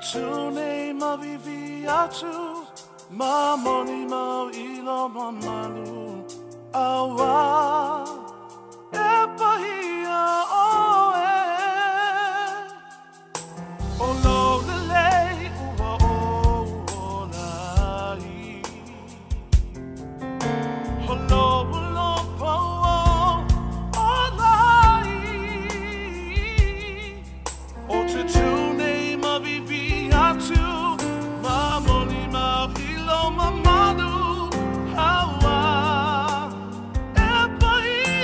Tipene maviviatu, mamoni mau ilo mamanu, awa epahia oe, olo lele uwa o lai, holo ulo po o lai, o Tipene maviviatu, mamoni mau ilo mamanu, awa epahia.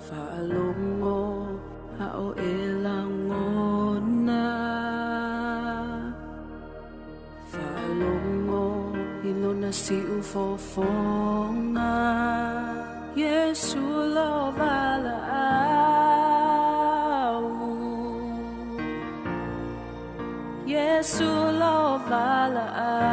Faalongo hao elangona Faalongo ilona si ufofonga Yesu lo vala au Yesu lo vala au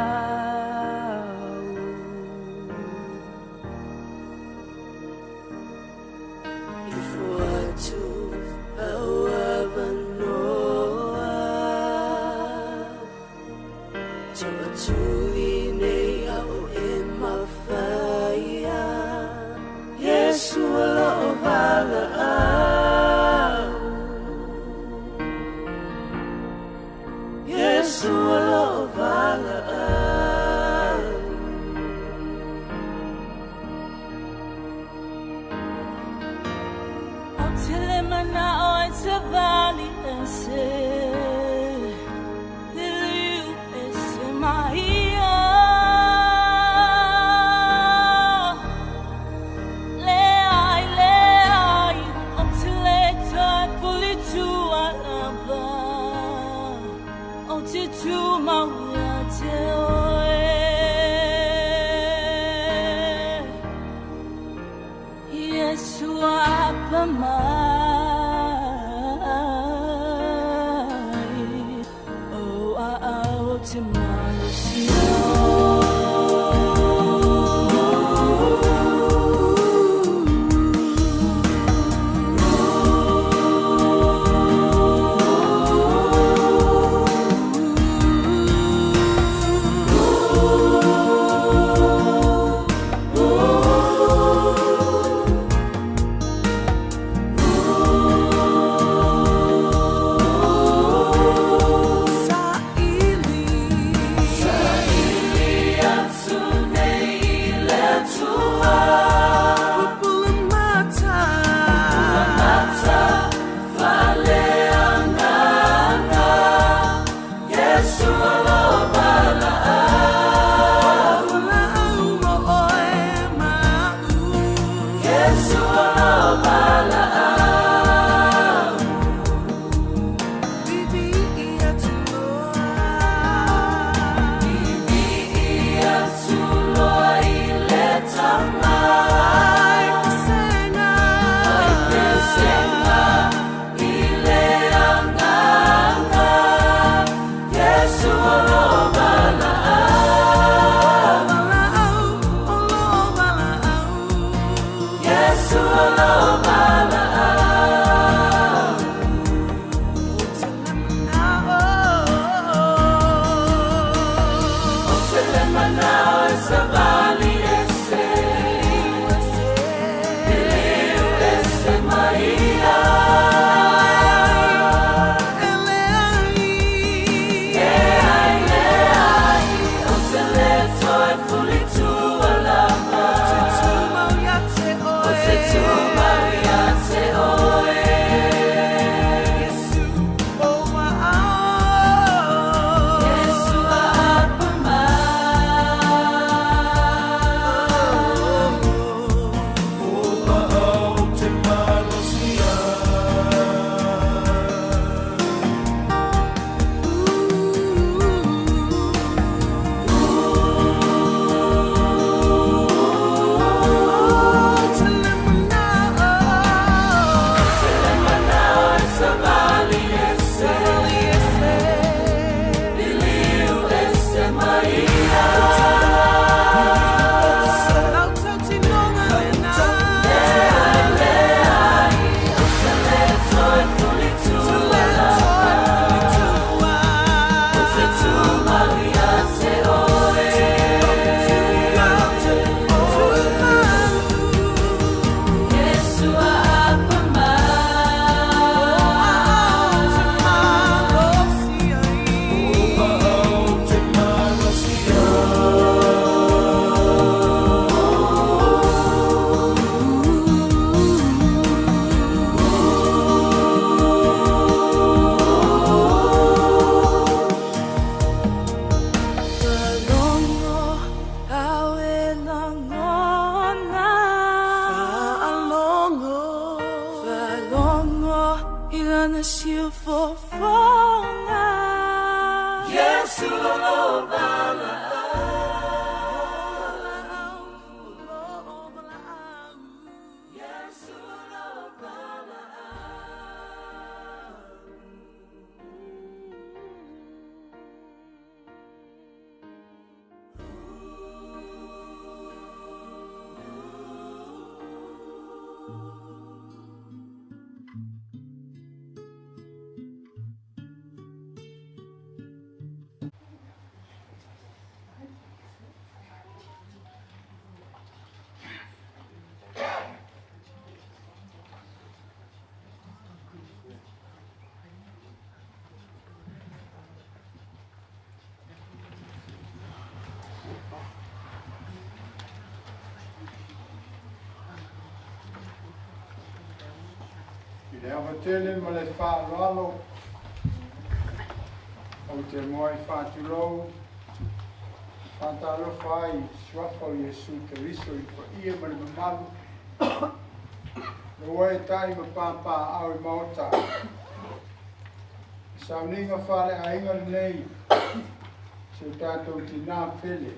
Solomona. Ilona siu fofonga Yesu lo vala Tele ma le whaalalo o te moe whātulou whātalo whai swafa o Iesu Keriso I pa ia ma le mamalu no e tai ma pāpā au I maota sauninga whale ainga nei se tātou tina pele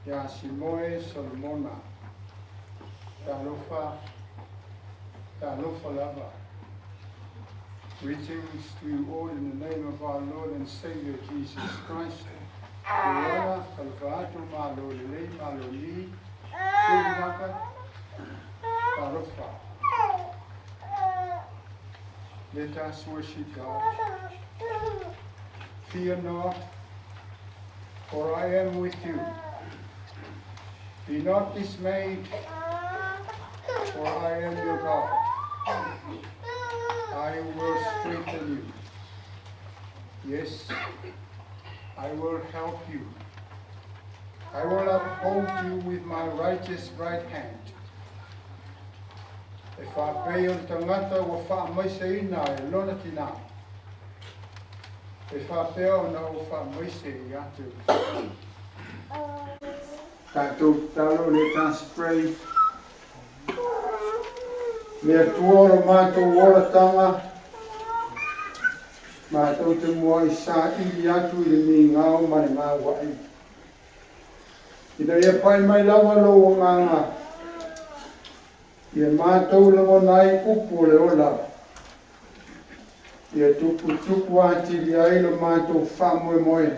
ia SIMOE Solomona tālofa lava. Greetings to you all in the name of our Lord and Savior Jesus Christ. Kuala, Kalvato, Malolele, Maloli, Kulnaka, Parofa. Let us worship God. Fear not, for I am with you. Be not dismayed, for I am your God. I will strengthen you. Yes, I will help you. I will uphold you with my righteous right hand. E whapeo tangata wa whaamaise ina e lona tina. E whapeo na o whaamaise I atu. Tātou talo, let us pray. Mea tuoro mātou oratanga, mātou te mua I sā ili atu I le mi ngāo mare ngā wai. Ina ia pai mai lawa lo o nganga, ia mātou lango nai upu le ola. Ia tupu ati li ailo mātou whamoe moe.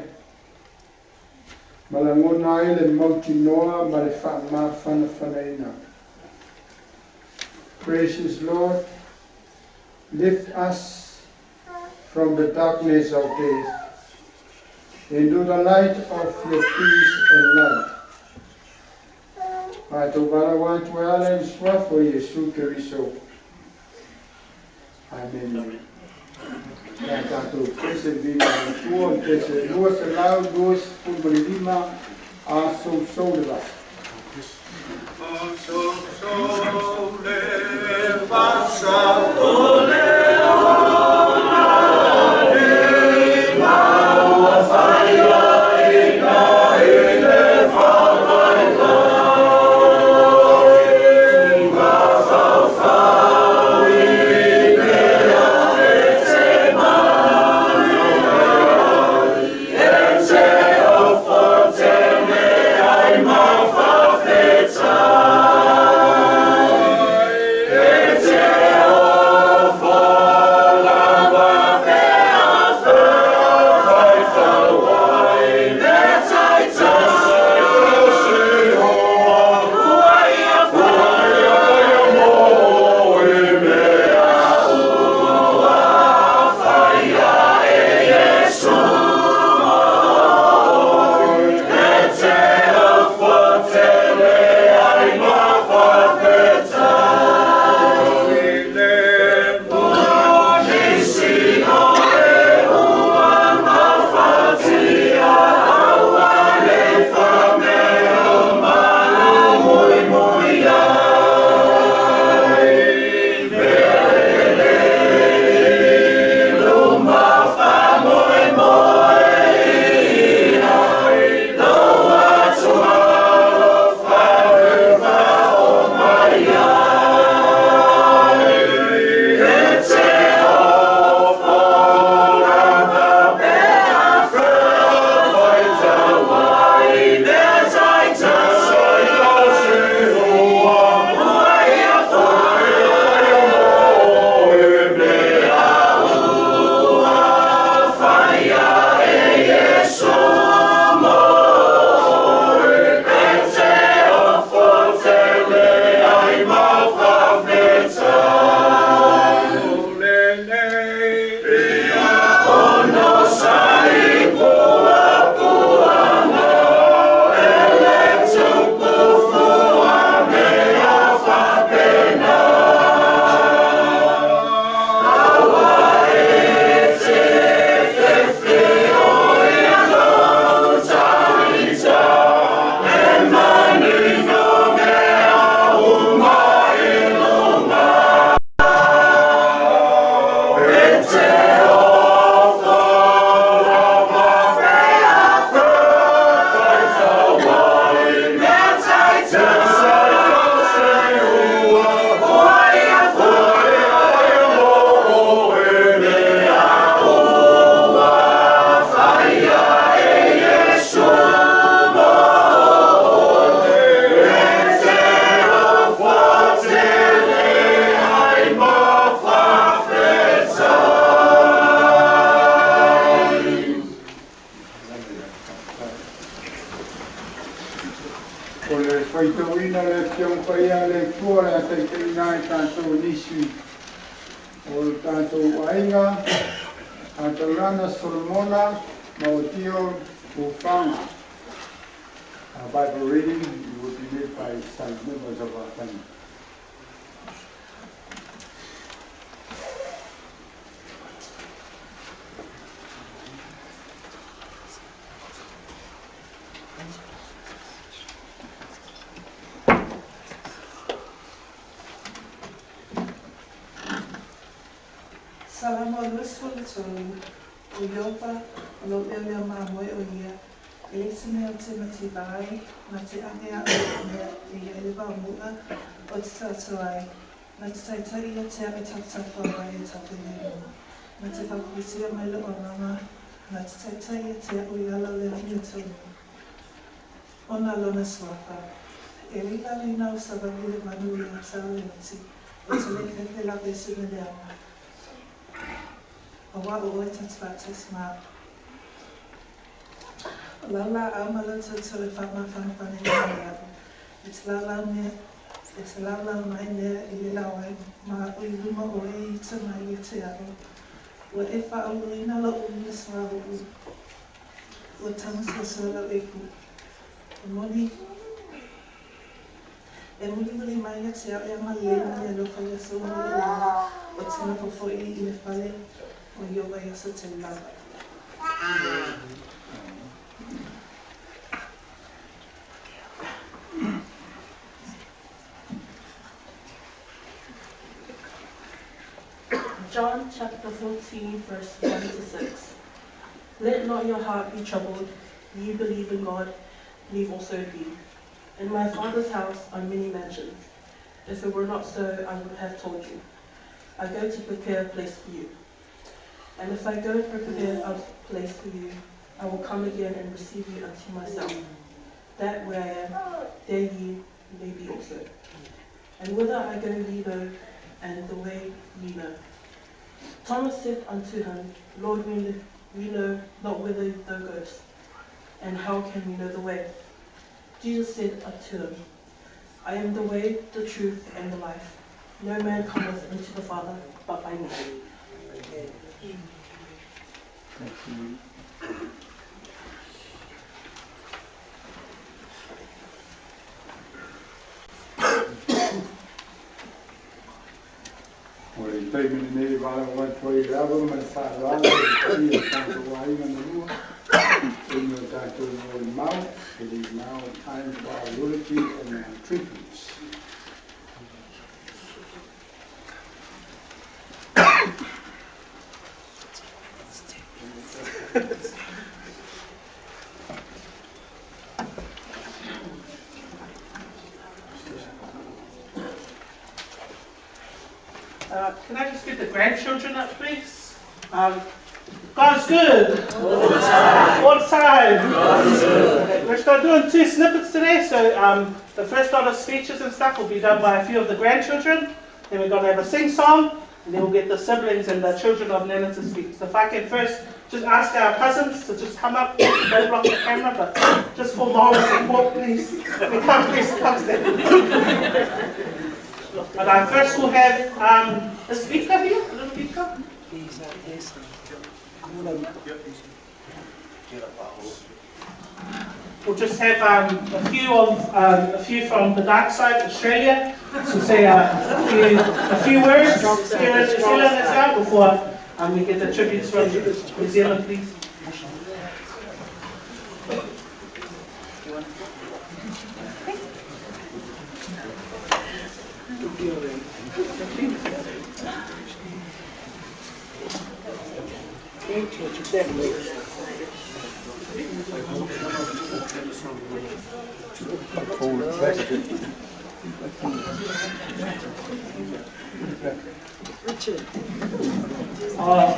Malango nai le mauti noa ma le wha whana. Precious Lord, lift us from the darkness of death into the light of your peace and love. Mātou warawa tu ala I swafo Iesu Keriso. Amen. Ia tātou pese vina I tua pese lua se lau duas pulmani lima a so le vai. Oh, for te me ai ma whawheta. Ina le fiong paia le kuore a te te nai tātou nisi o tātou ainga, Onehunga Solomona, Maotio Ufanga. Our Bible reading will be made by some members of our family. Salamo lusful tolu, o yopa, lo leo mamoe o ia, elisine o Timothy vai, na te angea o mea, i eleva o mua, o te tatuai, na te taitai ia te ame tatawha wai e tatu leo, na te whakuisia mai lo o rama, na te taitai ia te o iala leo ia tonu. Ona lona swapa, e rila lina o savavile manu ia tau e mati, o te leke la besine leama. A wa o te tfatis ma. Lala amala to le fama fanfani ya. It's lala me. It's lala mai ne I la wai ma o luma o e te mai te aro. Wa e fa o lina la o ni swa o. Wa tanga se la e ku. Moni. E muli mai te aro ya ma le ni lo fa ya so o te na fo I le fale. John chapter 14, verse 1 to 6. Let not your heart be troubled. You believe in God, believe also in me. In my Father's house are many mansions. If it were not so, I would have told you. I go to prepare a place for you. And if I go and prepare a place for you, I will come again and receive you unto myself, that where I am, there ye may be also. And whither I go ye know, and the way ye know. Thomas said unto him, Lord, we know not whither thou goest, and how can we know the way? Jesus said unto him, I am the way, the truth, and the life. No man cometh unto the Father but by me. Ore tai mene nei wala wai toi rawa man sa rawa i a tātou wai mana rua. In your tātou wai mau, it is now time for our eulogy and our treatments. Can I just get the grandchildren up, please? God's good. All the time. All the time. Okay, we're still doing 2 snippets today, so the first lot of speeches and stuff will be done by a few of the grandchildren. Then we're going to have a sing-song, and then we'll get the siblings and the children of Nana to speak. So if I can first just ask our cousins to just come up, don't block the camera, but just for moral support, please. Come stand. But I first will have a speaker here, a little speaker. We'll just have a few from the dark side, Australia, to say a few words here in New Zealand as well before we get the tributes from New Zealand, please.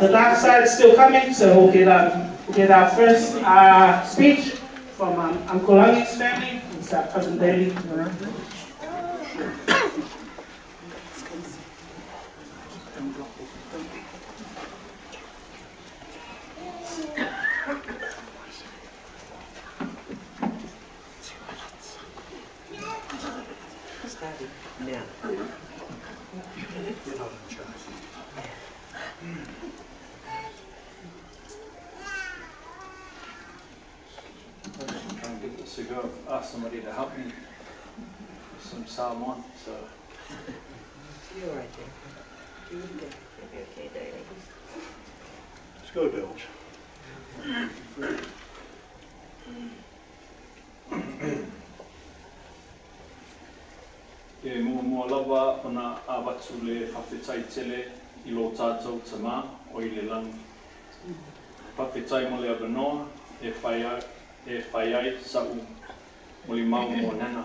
The dark side is still coming, so we'll get our first speech from Uncle Angi's family. It's our cousin Daly. study now. You're not in charge. I'm just trying to get this to go. I've asked somebody to help me with some Psalm 1, so. You're right there. You're good. You'll be okay, Daddy. Let's go, Bilge. E mua lawa ona awatu le whawhetai tele I lo tātou tamā o I le langi. Whawhetai mo le abanoa e whai ai sau mo le mau mo nana.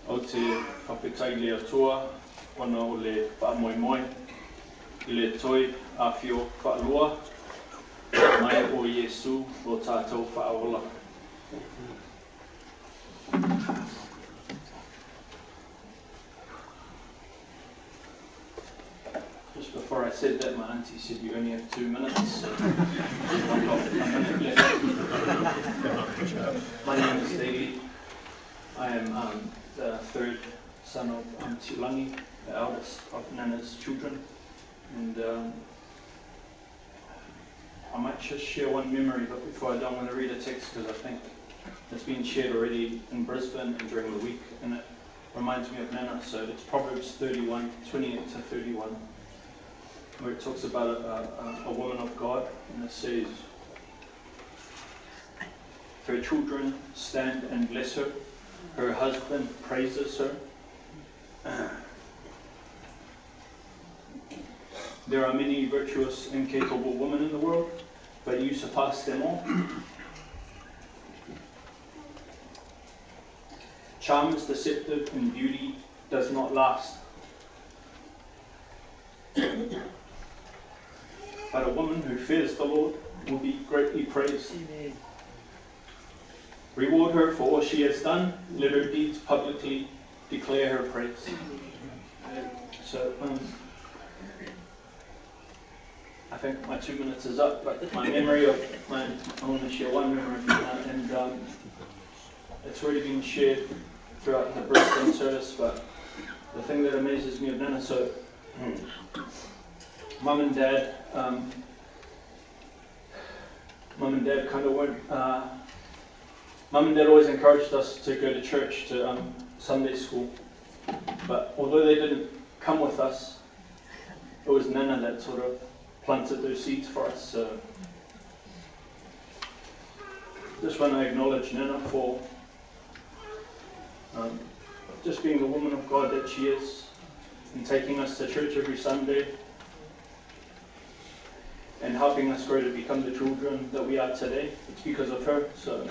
O te whawhetai le atua ona o le whaamoemoe I le toi a whio whaalua mai o Iesu lo tātou whaola. Just before I said that, my auntie said you only have 2 minutes. So I've got a minute left. My name is Davey. I am the third son of Tilangi, the eldest of Nana's children. And I might just share one memory, but before I don't want to read a text because I think it's been shared already in Brisbane and during the week, and it reminds me of Nana. So it's Proverbs 31, 28 to 31, where it talks about a woman of God, and it says, her children stand and bless her, her husband praises her. There are many virtuous and capable women in the world, but you surpass them all. Charm is deceptive and beauty does not last. But a woman who fears the Lord will be greatly praised. Amen. Reward her for all she has done. Let her deeds publicly declare her praise. So, I think my 2 minutes is up, but my memory of I want to share one memory, and it's already been shared throughout the Brisbane service, but the thing that amazes me of Nana, so Mum and Dad kind of went, Mum and Dad always encouraged us to go to church, to Sunday school, but although they didn't come with us, it was Nana that sort of planted those seeds for us. So just want to acknowledge Nana for just being the woman of God that she is, and taking us to church every Sunday and helping us grow to become the children that we are today. It's because of her. So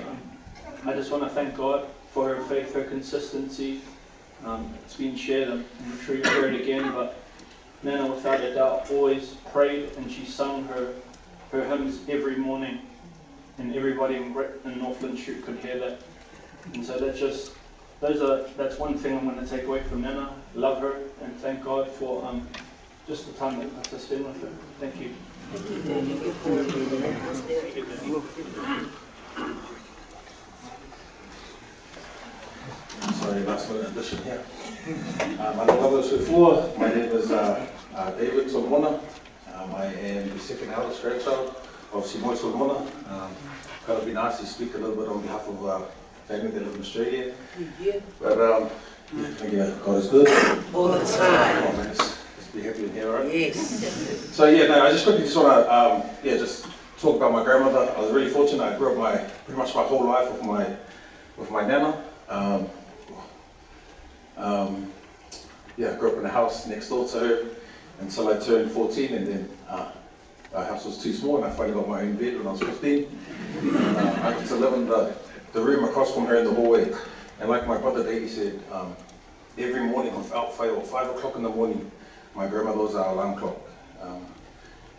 I just want to thank God for her faith, her consistency. It's been shared, and I'm sure you'll hear it again, but Nana, without a doubt, always prayed, and she sung her hymns every morning, and everybody in Northland Street could hear that. And so that's one thing I'm going to take away from Nana. Love her and thank God for just the time that I got to spend with her. Thank you. Sorry, last minute addition here. My name is David Solomona. I am the second eldest grandchild of SIMOE Solomona. Kind of been asked to speak a little bit on behalf of family that live in Australia. But yeah, God is good. All the time. Oh, man, let's be happy in here, right? Yes. So yeah, no, I just quickly just want to just talk about my grandmother. I was really fortunate. I grew up pretty much my whole life with my nana. I grew up in a house next door to her until I turned 14, and then our house was too small, and I finally got my own bed when I was 15. I got to live in the room across from her in the hallway, and like my brother Davey said, every morning without fail, 5 o'clock in the morning, my grandmother was our alarm clock.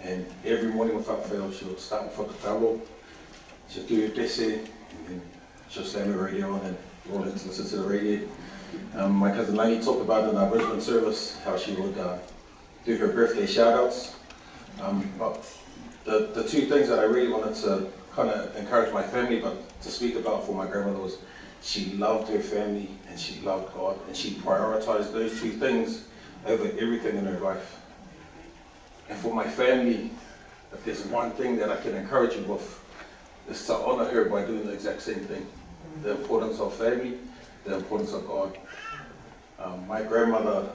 And every morning without fail, she would start with whakatalo, she'd do her tese, and then she'll slam the radio on and roll in to listen to the radio. My cousin Langi talked about in our Brisbane service how she would do her birthday shout-outs. But the two things that I really wanted to kind of encourage my family, but to speak about for my grandmother was she loved her family, and she loved God, and she prioritized those two things over everything in her life. And for my family, if there's one thing that I can encourage you with, is to honor her by doing the exact same thing. The importance of family, the importance of God. My grandmother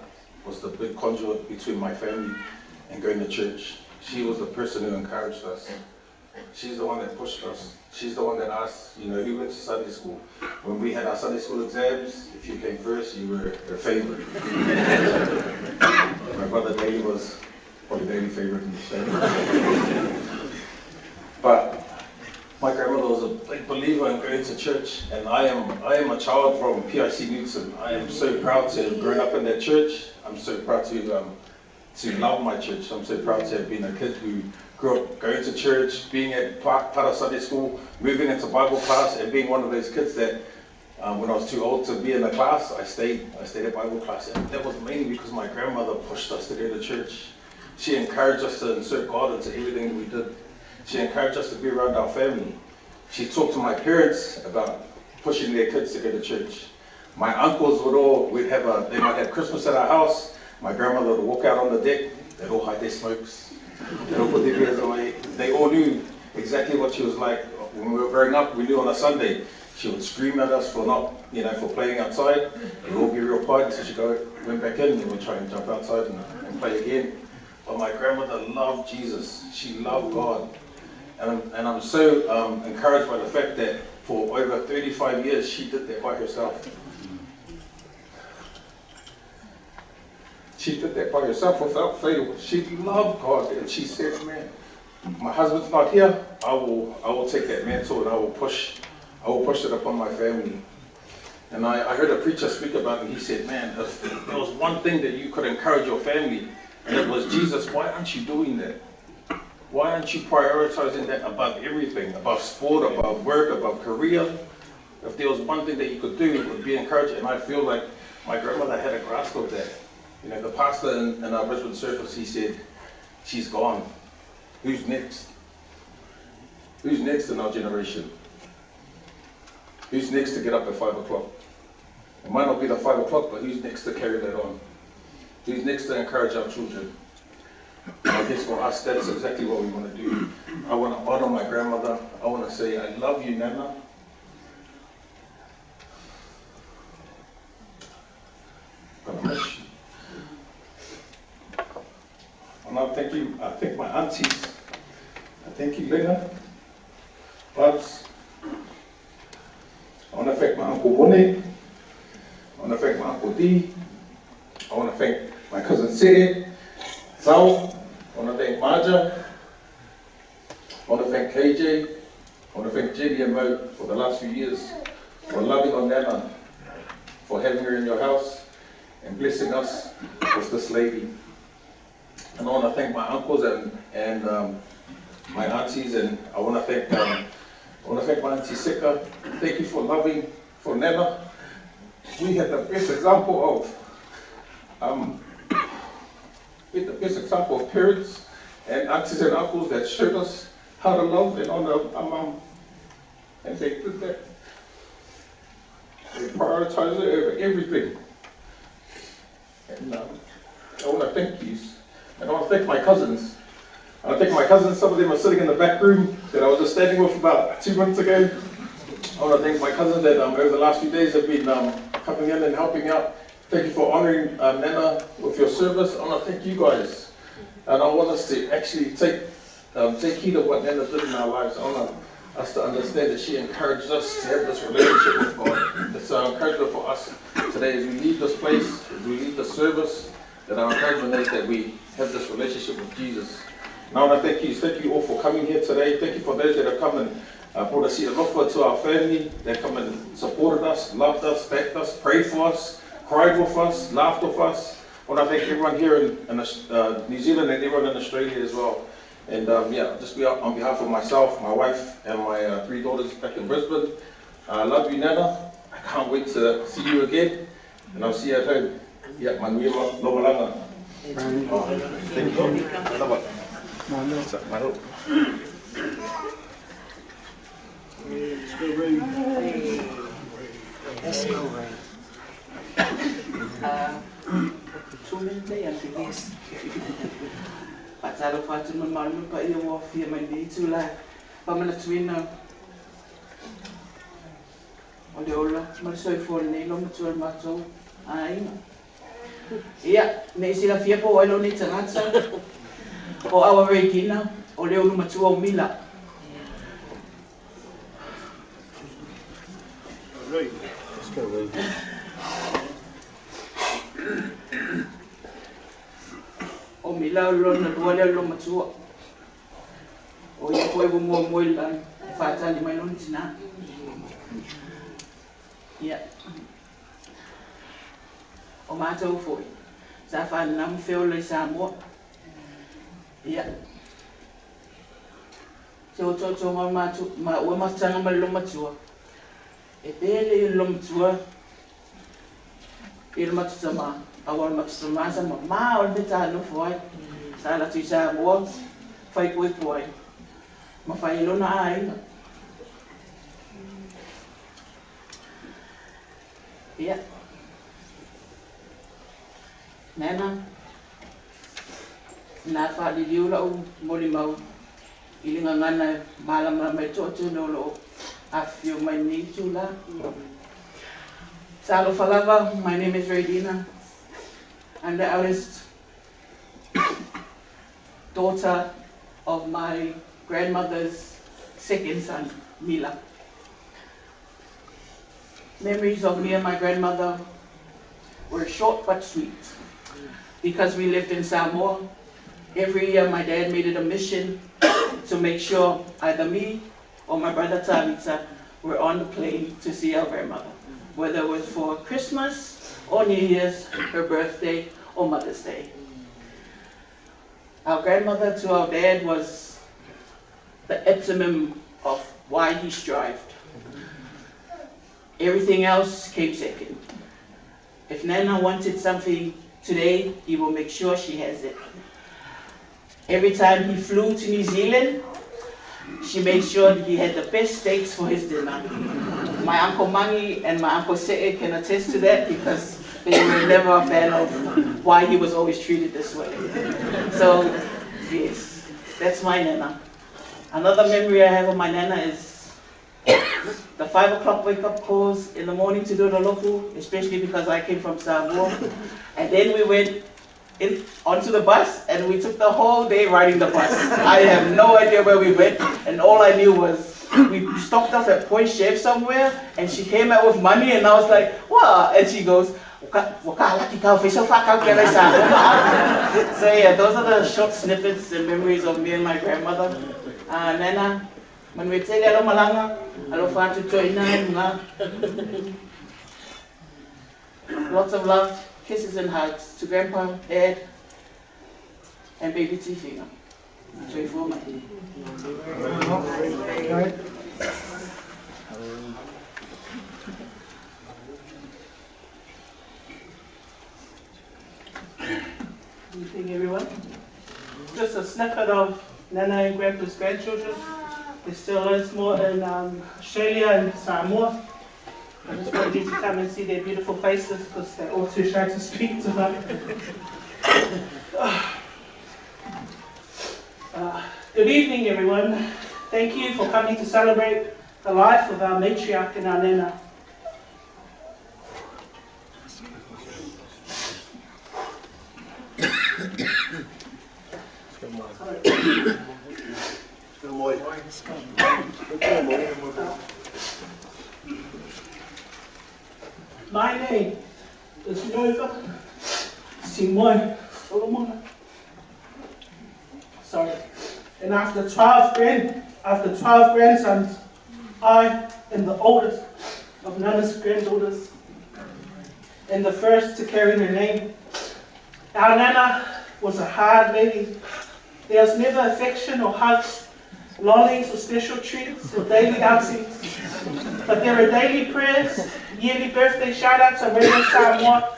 was the big conduit between my family and going to church. She was the person who encouraged us. She's the one that pushed us. She's the one that asked, who went to Sunday school. When we had our Sunday school exams, if you came first, you were her favorite. My brother Davey was probably the only favorite in the family. But my grandmother was a big believer in going to church, and I am a child from PIC Newton. I am so proud to have grown up in that church. I'm so proud to love my church. I'm so proud to have been a kid who grew up going to church, being at part of Sunday school, moving into Bible class, and being one of those kids that when I was too old to be in the class, I stayed at Bible class. And that was mainly because my grandmother pushed us to go to church. She encouraged us to insert God into everything that we did. She encouraged us to be around our family. She talked to my parents about pushing their kids to go to church. My uncles they might have Christmas at our house. My grandmother would walk out on the deck. They'd all hide their smokes. They'd all put their beers away. They all knew exactly what she was like. When we were growing up, we knew on a Sunday, she would scream at us for not, for playing outside. We'd all be real quiet, so she went back in and we'd try and jump outside and play again. But my grandmother loved Jesus. She loved God. And I'm so encouraged by the fact that for over 35 years, she did that by herself. She did that by herself without fail. She loved God, and she said, man, my husband's not here, I will take that mantle and I will push it upon my family. And I heard a preacher speak about it, and he said, man, if there was one thing that you could encourage your family, and it was Jesus, why aren't you doing that? Why aren't you prioritizing that above everything, above sport, above work, above career? If there was one thing that you could do, it would be encouraging. And I feel like my grandmother had a grasp of that. The pastor in our Brisbane service, he said, she's gone. Who's next? Who's next in our generation? Who's next to get up at 5 o'clock? It might not be the 5 o'clock, but who's next to carry that on? Who's next to encourage our children? I guess for us, that's exactly what we want to do. I want to honor my grandmother. I want to say, I love you, Nana. God bless you. And I thank my aunties. I thank you, Lena, Babs. I want to thank my Uncle Wone. I want to thank my Uncle D. I want to thank my cousin Sere, Zao. I want to thank Marja. I want to thank KJ. I want to thank JD and Mo for the last few years, for loving on Nana, for having her in your house and blessing us with this lady. And I want to thank my uncles and my aunties, and I want to thank my auntie Sika. Thank you for loving for Nana. We had the best example of parents and aunties and uncles that showed us how to love and honor our mom. And they did that. They prioritized it over everything. And I want to thank you. And I want to thank my cousins. I want to thank my cousins. Some of them are sitting in the back room that I was just standing with about 2 months ago. I want to thank my cousins that over the last few days have been coming in and helping out. Thank you for honoring Nana with your service. I want to thank you guys. And I want us to actually take heed of what Nana did in our lives. I want us to understand that she encouraged us to have this relationship with God. It's our encouragement for us today as we leave this place, as we leave the service, that our encouragement is that we have this relationship with Jesus. And I want to thank you all for coming here today. Thank you for those that have come and brought a seat of offer to our family, that come and supported us, loved us, thanked us, prayed for us, cried with us, laughed with us. I want to thank everyone here in New Zealand and everyone in Australia as well. And just on behalf of myself, my wife, and my 3 daughters back in Brisbane, I love you, Nana. I can't wait to see you again, and I'll see you at home. Yeah, manuia lomalanga. Thank you. Let's go, Ray. Tumente yang tingis. Pacar Fatima malu pa iya wafi mandi itulah. Pamana tuina. Oleh Allah, masuk phone ni lo mutual macam. Ai. Iya, ni sila fia po walo ni tsangatsa. O awa regina, oleh Allah mutual mila. Right. Let's go, Ray. O mila lo na duale lo matua. O ia koe mo lan fata ni mai lon tina. Ia. O matou foi. Sa fa nam feo le sa mo. Ia. So ma matu ma o ma tanga ma lo matua. E pele lo matua. Il matsama awal matsama sama ma ol beta no foi sala tu sa mo fai koi koi ma fai lo na ai ya nana na fa di diula o moli mau ilinga ngana malam mai to no lo afio mai ni tula. Salo Falava, my name is Radina. I'm the eldest daughter of my grandmother's second son, Mila. Memories of me and my grandmother were short but sweet. Because we lived in Samoa, every year my dad made it a mission to make sure either me or my brother Tabitha were on the plane to see our grandmother, whether it was for Christmas or New Year's, her birthday or Mother's Day. Our grandmother to our dad was the epitome of why he strived. Everything else came second. If Nana wanted something today, he will make sure she has it. Every time he flew to New Zealand, she made sure that he had the best steaks for his dinner. My Uncle Mangi and my Uncle Se'e can attest to that because they were never a fan of why he was always treated this way. So, yes, that's my Nana. Another memory I have of my Nana is the 5 o'clock wake-up calls in the morning to do the local, especially because I came from Samoa. And then we went onto the bus and we took the whole day riding the bus. I have no idea where we went, and all I knew was we stopped off at Point Chef somewhere and she came out with money and I was like, wow, and she goes, so yeah, those are the short snippets and memories of me and my grandmother. Nana, when we tell you alo malanga, alo fatu choina, lots of love, kisses and hugs to Grandpa, Dad, and baby Tifinga. Joy for my Good evening, everyone. Just a snippet of Nana and Grandpa's grandchildren. They still live more in Australia and Samoa. I just wanted you to come and see their beautiful faces because they're all too shy to speak tonight. Good evening, everyone. Thank you for coming to celebrate the life of our matriarch and our Nana. My name is SIMOE Solomona. Sorry. And after 12 grandsons, I am the oldest of Nana's granddaughters and the first to carry her name. Our Nana was a hard lady. There was never affection or hugs, lollies or special treats or daily outings. But there were daily prayers, yearly birthday shout-outs on Radio Samoa,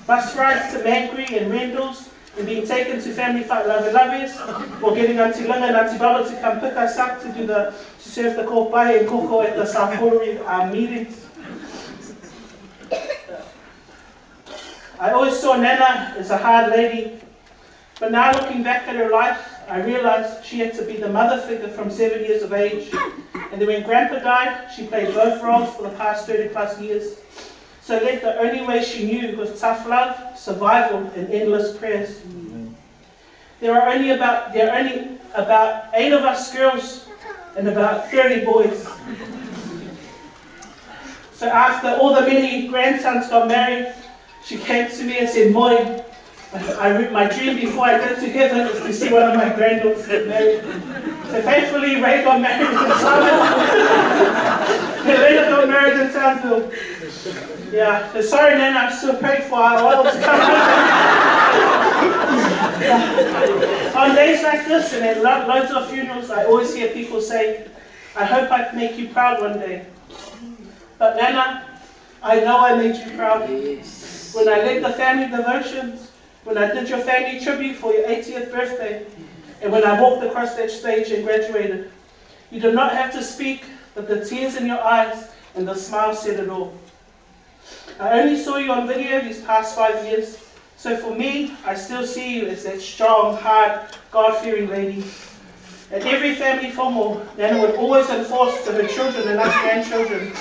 bus rides to Mangri and Rendell's, and being taken to family lavis, or getting Auntie Linga and Auntie Baba to come pick us up to serve the kopai and koko at the Sapporo meetings. I always saw Nana as a hard lady, but now looking back at her life, I realized she had to be the mother figure from 7 years of age. And then when Grandpa died, she played both roles for the past 30 plus years. So left the only way she knew was tough love, survival, and endless prayers. There are only about 8 of us girls and about 30 boys. So after all the many grandsons got married, she came to me and said, "Moi, my dream before I go to heaven is to see one of my granddaughters get married." So faithfully, Ray got married in Townsville. And later got married in Townsville. Yeah, so sorry Nana, I'm still praying for our oil to come out. On days like this and at loads of funerals, I always hear people say, "I hope I make you proud one day." But Nana, I know I made you proud. When I led the family devotions, when I did your family tribute for your 80th birthday, and when I walked across that stage and graduated. You did not have to speak, but the tears in your eyes and the smile said it all. I only saw you on video these past 5 years, so for me, I still see you as that strong, hard, God-fearing lady. At every family formal, Nana would always enforce to her children and us grandchildren,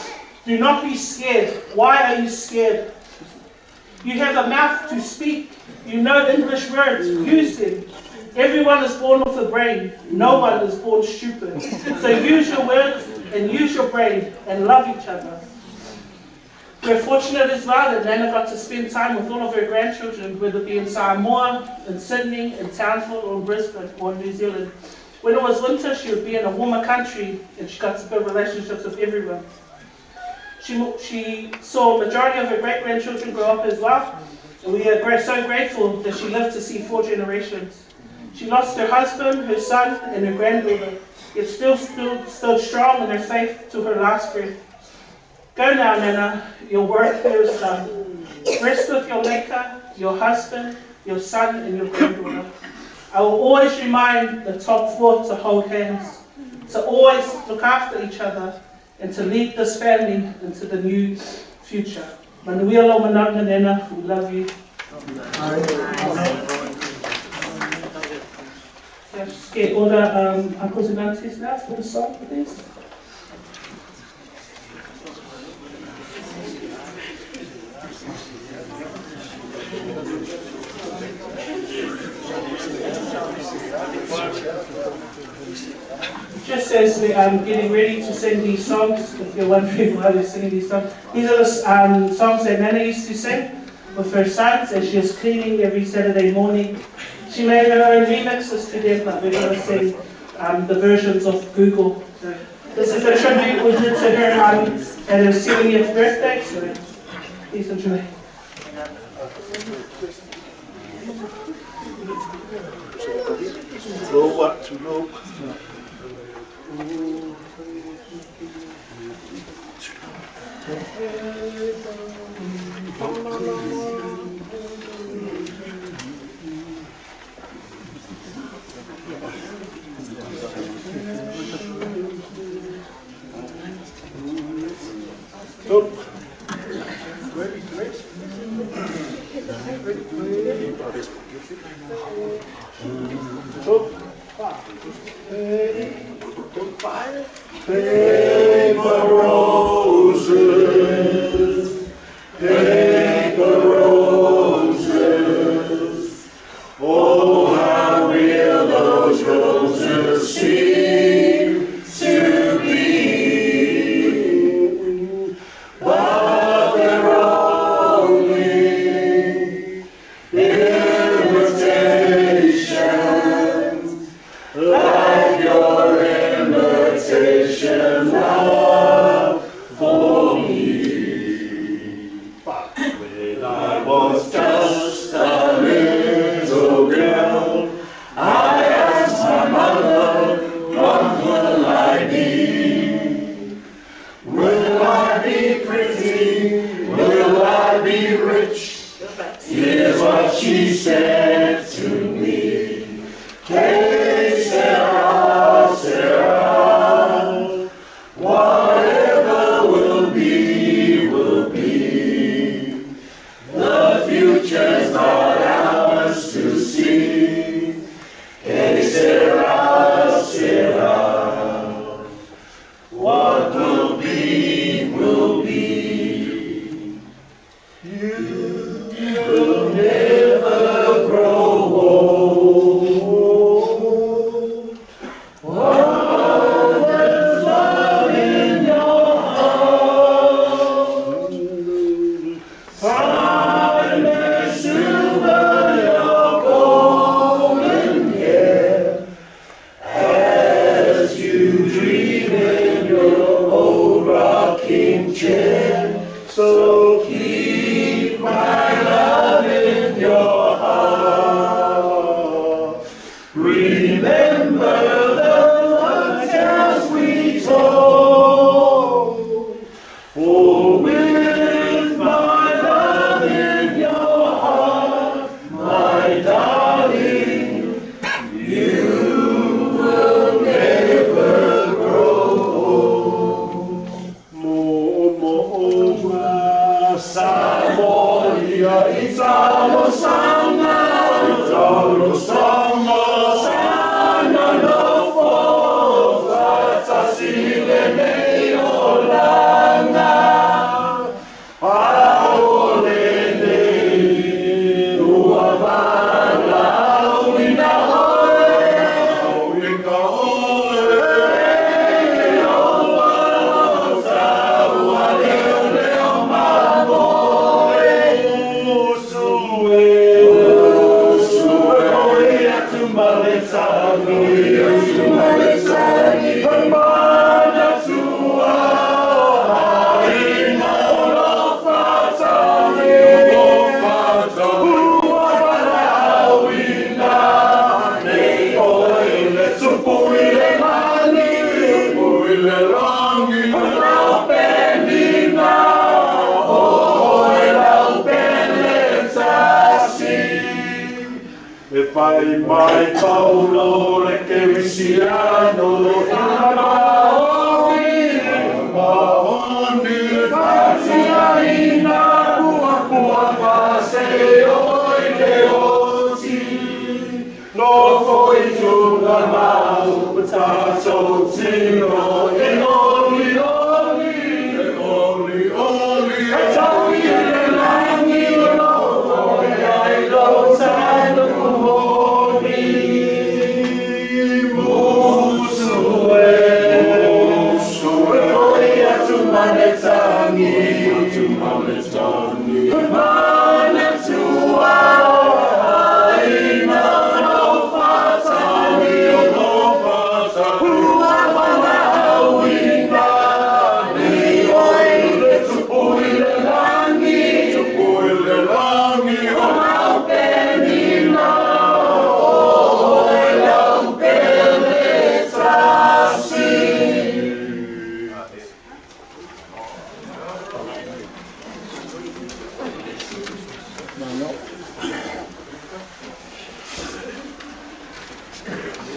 "Do not be scared. Why are you scared? You have a mouth to speak. You know English words. Use them. Everyone is born with a brain. No one is born stupid. So use your words and use your brain and love each other." We're fortunate as well that Nana got to spend time with all of her grandchildren, whether it be in Samoa, in Sydney, in Townsville, or in Brisbane, or in New Zealand. When it was winter, she would be in a warmer country, and she got to build relationships with everyone. She saw a majority of her great-grandchildren grow up as well, and we are so grateful that she lived to see 4 generations. She lost her husband, her son, and her granddaughter, yet still stood strong in her faith to her last breath. Go now, Nana, your work here is done. Rest with your maker, your husband, your son, and your granddaughter. I will always remind the top 4 to hold hands, to always look after each other, and to lead this family into the new future. Manuela Mananga Nana, we love you. Let's get all the uncles and aunties now for the song, please. Just as we are getting ready to sing these songs, if you're wondering why we're singing these songs, these are the songs that Nana used to sing with her sons as she was cleaning every Saturday morning. She made her own remixes to them, but we're going to sing the versions of Google. So this is a tribute we did to her at her 70th birthday, so please enjoy. Blow up to low. Paper roses, paper roses. Oh, how real those roses seem to be. But they're only imitations, like your imitation love for me. When I was just a little girl, I asked my mother, what will I be? Will I be pretty? Will I be rich? Here's what she said to me. Hey, Sarah, Sarah, whatever will be, will be. The future future's not ours to see. Que sera, sera. What will be, will be. You will never grow old. While there's love in your heart, silence silver your golden hair, as you dream in your old rocking chair. So keep my love in your heart. Remember the words as we told. For with my love in your heart, my darling, you will never grow old. Mo'omo'oma Samoa Italo Sama, Italo Sama, Sana no fofa, Tasile Neo Langa, Aolele, Uabala, Winda Hoe, Winda Hoe, Oasa, Ualele, Omaboe, Usue, Usue, Oia Tumaletsani, Tumaletsani, Hermana tua, Aina Olofatani, Uabala, Winda, Nei Oile, Tupuile Lani, Tupuile Lani, Olau Penina, Olau Penetasi. If I might Paulo le che visiano Maoni Fatiaina Pua Pase Oile Oti No foi Tunga Mau Tato Tino Oli Taui Le Langi Lo Oia Lo Tano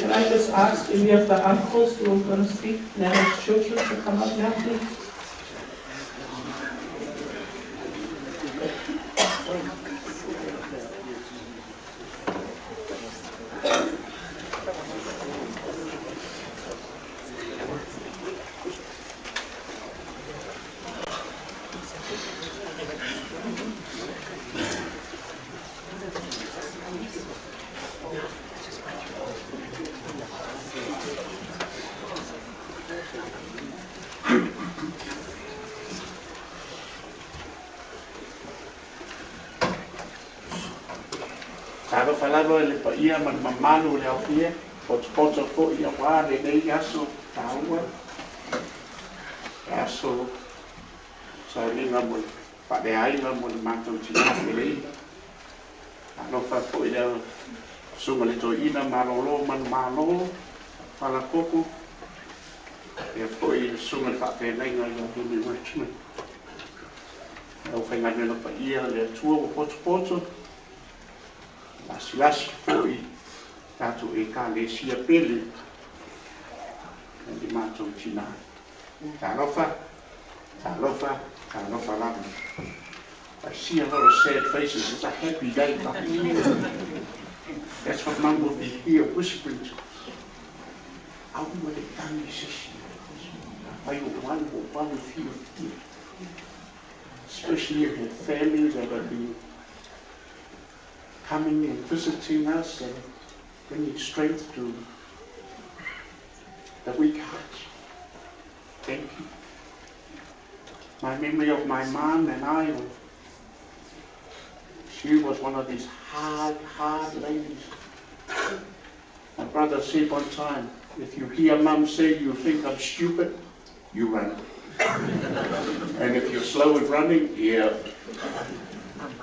Can I just ask any of the uncles who are going to speak now as children to come up now, please? Taro falava le pa ia man mamanu le au fie, poto fo ia wa le nei aso taua. Aso sa linga mo pa de ainga mo matou tina le. Ano fa fo ia suma le to ina malolo man malo pala koko. E fo ia suma fa te lenga ia dumi Richmond. Au fa ngana pa ia le tua poto. Lasi foi tatu e ka le sia pele di matou tina talofa la I see a lot of sad faces. It's a happy day. That's what Mum will be here whispering to us. Au mare tangi sisi. Ai o wanu fio. Especially her family that have been coming and visiting us and bringing strength to the weak hearts. Thank you. My memory of my mom and I, she was one of these hard ladies. My brother said one time, if you hear Mum say you think I'm stupid, you run. And if you're slow at running, yeah,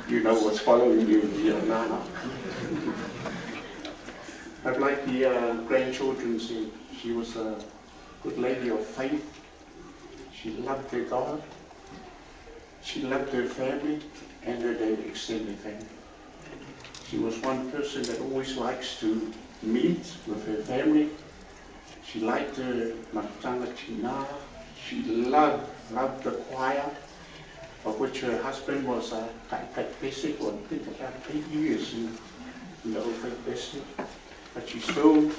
you know what's following you. Yeah, no. I'd like the grandchildren said, she was a good lady of faith. She loved her God. She loved her family and her extended family. She was one person that always likes to meet with her family. She liked her matanga tina. She loved the choir, of which her husband was a basic, or I think about 8 years in the old faith basic. But she still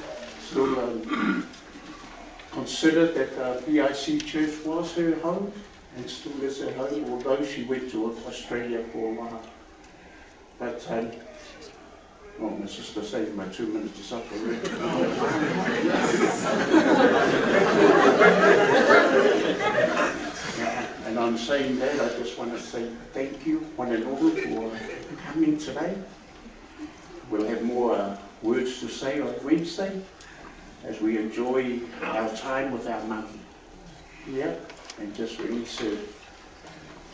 considered that PIC Church was her home and still is her home, although she went to Australia for a while. But well, my sister said my 2 minutes is up already. And I'm saying that, I just want to say thank you, one and all, for coming today. We'll have more words to say on Wednesday as we enjoy our time with our mum. Yeah, and just really serve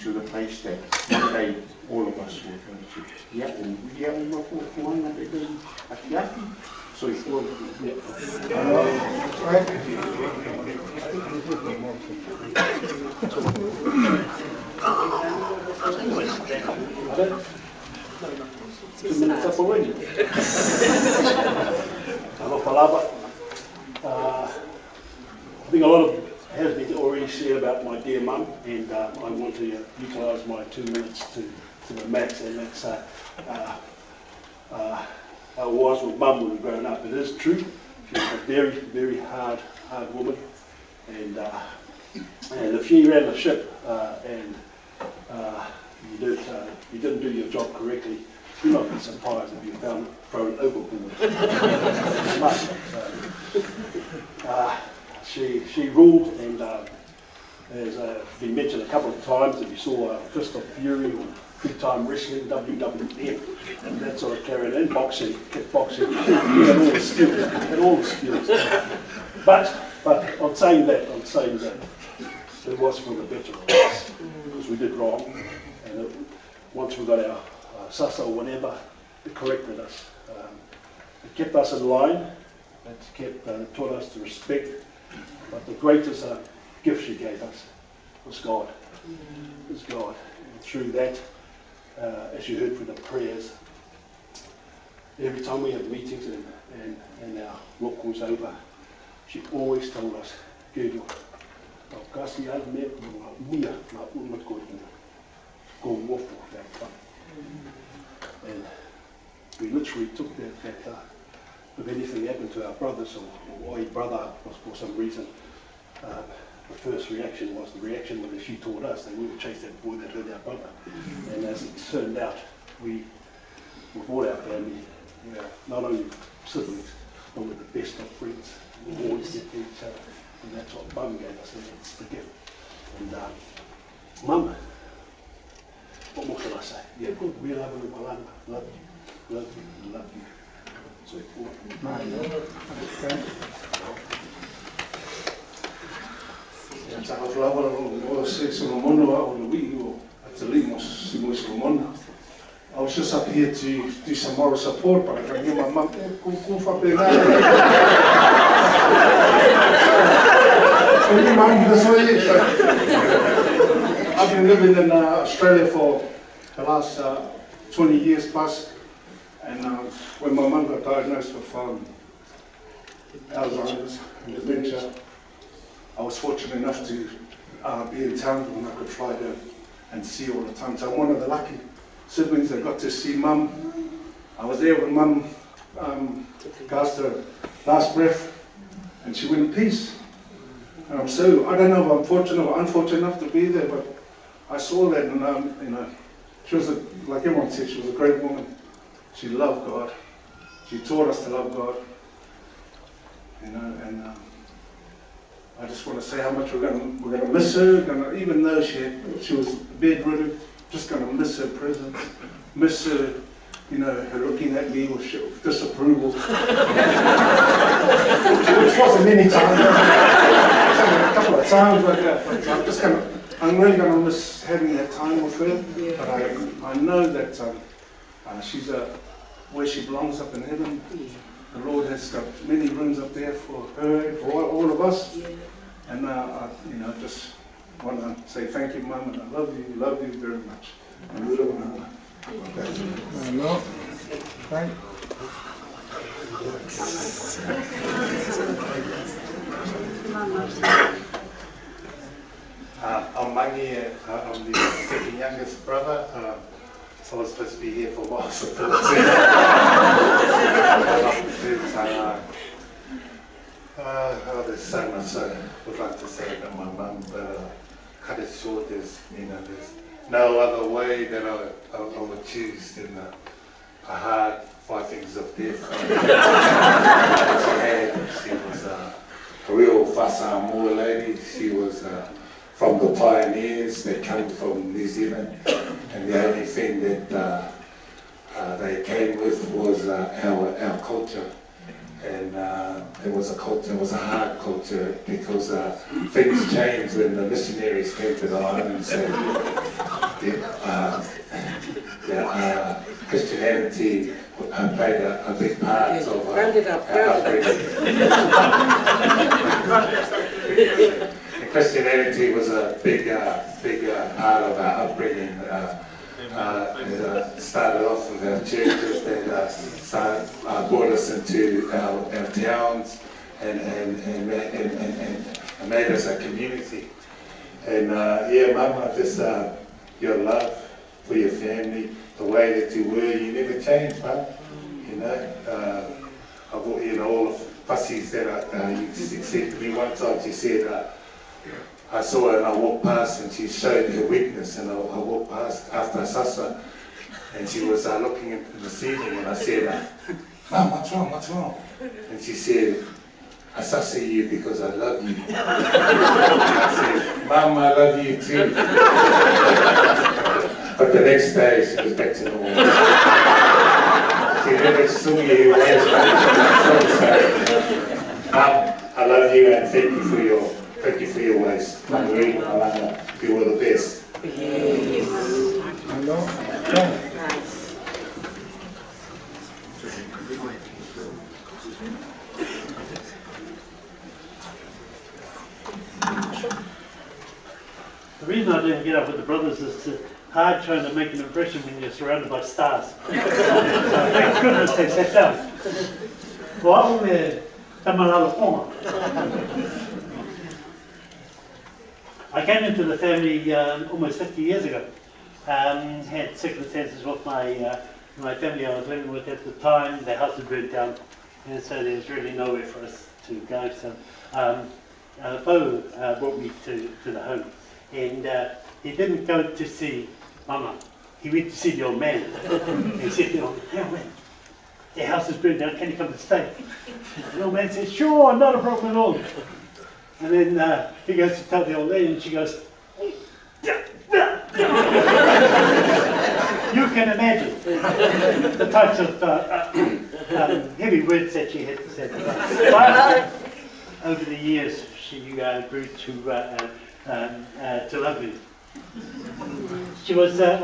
to the place that one day all of us will go to. Yeah, and we are in the one that they do at Yaki. So if you I think a lot of has been already said about my dear mum, and I want to utilise my 2 minutes to the max, and that's I was with mum when we were growing up. It is true. She was a very hard woman, and if she ran the ship and you didn't do your job correctly, you'd not be surprised if you found it thrown overboard. She ruled, and as been mentioned a couple of times, if you saw Fist of Fury or Big Time Wrestling, WWF, and that sort of carried in, boxing, kickboxing, and all the skills. But on saying that, it was for the better of us, because we did wrong, and once we got our sasa or whatever, it corrected us. It kept us in line, it taught us to respect, but the greatest gift she gave us was God. It was God. And through that, as you heard from the prayers, every time we had meetings and our look was over, she always told us, and we literally took that if anything happened to our brothers or a brother was for some reason, the first reaction was the reaction when she taught us that we would chase that boy that hurt our brother. And as it turned out, with all our family, we are not only siblings, but we're the best of friends. We always get to each other. And that's what Mum gave us, the gift. And Mum, what more can I say? Yeah, good. We love you, love you. So I was just up here to do some moral support, but I can hear my mum. I've been living in Australia for the last 20 years plus, and when my mum got diagnosed with Alzheimer's and dementia, I was fortunate enough to be in town when I could fly down and see all the time. So I'm one of the lucky siblings that got to see Mum. I was there when Mum gasped her last breath, and she went in peace. And I'm so, I don't know if I'm fortunate or unfortunate enough to be there, but I saw that, and you know, she was, like everyone said, she was a great woman. She loved God. She taught us to love God. You know, and I just want to say how much we're gonna miss her. Even though she was bedridden, just gonna miss her presence, miss her, you know, her looking at me with disapproval, which wasn't many times, a couple of times like that. But I'm really gonna miss having that time with her. But I know that she's where she belongs up in heaven. The Lord has got many rooms up there for her and for all of us. And I, you know, just want to say thank you, Mum, and I love you very much. And we love you. Hello. Thank I'm Mangi, I'm the second youngest brother. So I was supposed to be here for a while, so there's so much I would like to say about my mum, but cut it short. There's no other way that I would choose than a hard 5 fingers of death. She was a real Whasamoa lady. She was from the pioneers that came from New Zealand, and the only thing that they came with was our culture. And it was a hard culture, because things changed when the missionaries came to the islands, and Christianity played a big part of our upbringing. Christianity was a big part of our upbringing. It started off with our churches that brought us into our towns and made us a community. And yeah, Mama, just your love for your family, the way that you were, you never changed, Mum. You know, all the fussies that you said to me one time. She said, I saw her and I walked past, and she showed her weakness, and I walked past after Sasa, and she was looking into the ceiling, and I said, Mum, what's wrong? And she said, I Sasa you because I love you. And I said, Mum, I love you too. But the next day she was back to normal. She never saw you. Mum, I love you, and thank you for your ways. You were the best. Hello. The reason I didn't get up with the brothers is it's hard trying to make an impression when you're surrounded by stars. So thank goodness they sat down. Well, I came into the family almost 50 years ago. Had circumstances with my family I was living with at the time. The house had burnt down, and so there was really nowhere for us to go. So Bo brought me to the home, and he didn't go to see Mama. He went to see the old man. He said to the old man, the house is burned down, can you come and stay? The old man said, sure, not a problem at all. And then he goes to tell the old lady, and she goes, you can imagine the types of heavy words that she had to say. But over the years, she grew to love me. She was there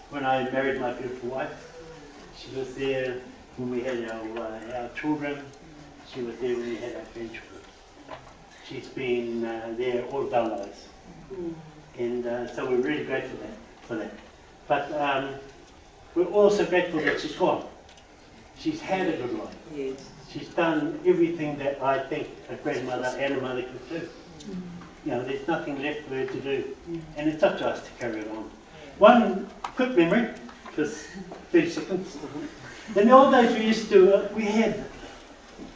when I married my beautiful wife. She was there when we had our children. She was there when we had our grandchildren. She's been there all of our lives. And so we're really grateful for that. But we're also grateful that she's gone. She's had a good life. Yes. She's done everything that I think a grandmother and a mother can do. you know, there's nothing left for her to do. And it's up to us to carry it on. One quick memory, just 30 seconds. In the old days we used to, we had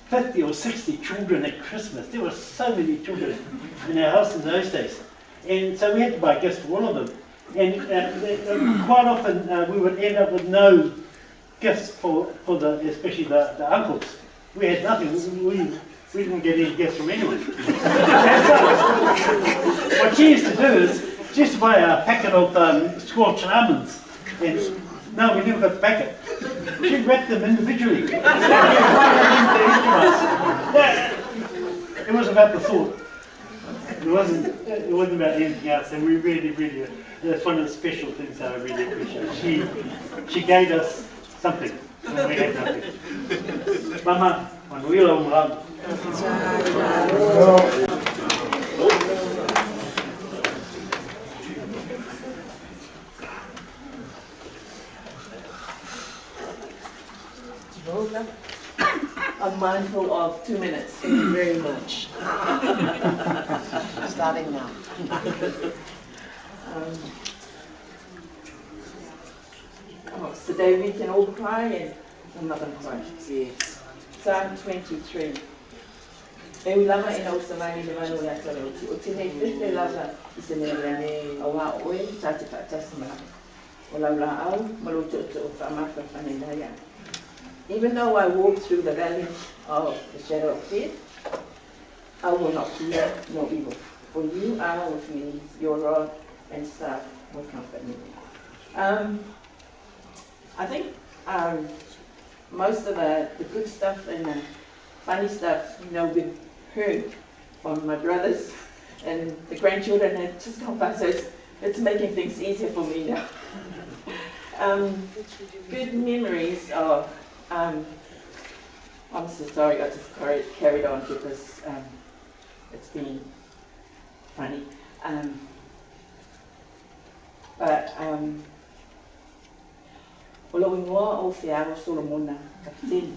50 or 60 children at Christmas. There were so many children in our house in those days. And so we had to buy gifts for all of them. And quite often we would end up with no gifts for especially the uncles. We had nothing. We didn't get any gifts from anyone. What she used to do is, she used to buy a packet of scorched almonds. And no, we never got the packet. She'd wrap them individually. It was about the thought. It wasn't about anything else, and we really, that's one of the special things that I really appreciate. She gave us something, and we had nothing. Mama, manuela umramo. I'm mindful of 2 minutes. Thank you very much. Starting now. So David, we can all cry and I'm not going to cry. Yes. Psalm 23. E ulama ina usamani ni manu ya saloti. Utine fete lava isenelane awa oe tati patasma. Ola au maluto to famaka fanendaya. Even though I walk through the valley of the shadow of death, I will not fear no evil. For you are with me, your rod and staff will comfort me. I think most of the good stuff and the funny stuff, we've heard from my brothers and the grandchildren had just come by, so it's making things easier for me now. Good memories of, I'm so sorry, I just carried on because it's been funny. Onehunga o SIMOE Solomona, Tipene.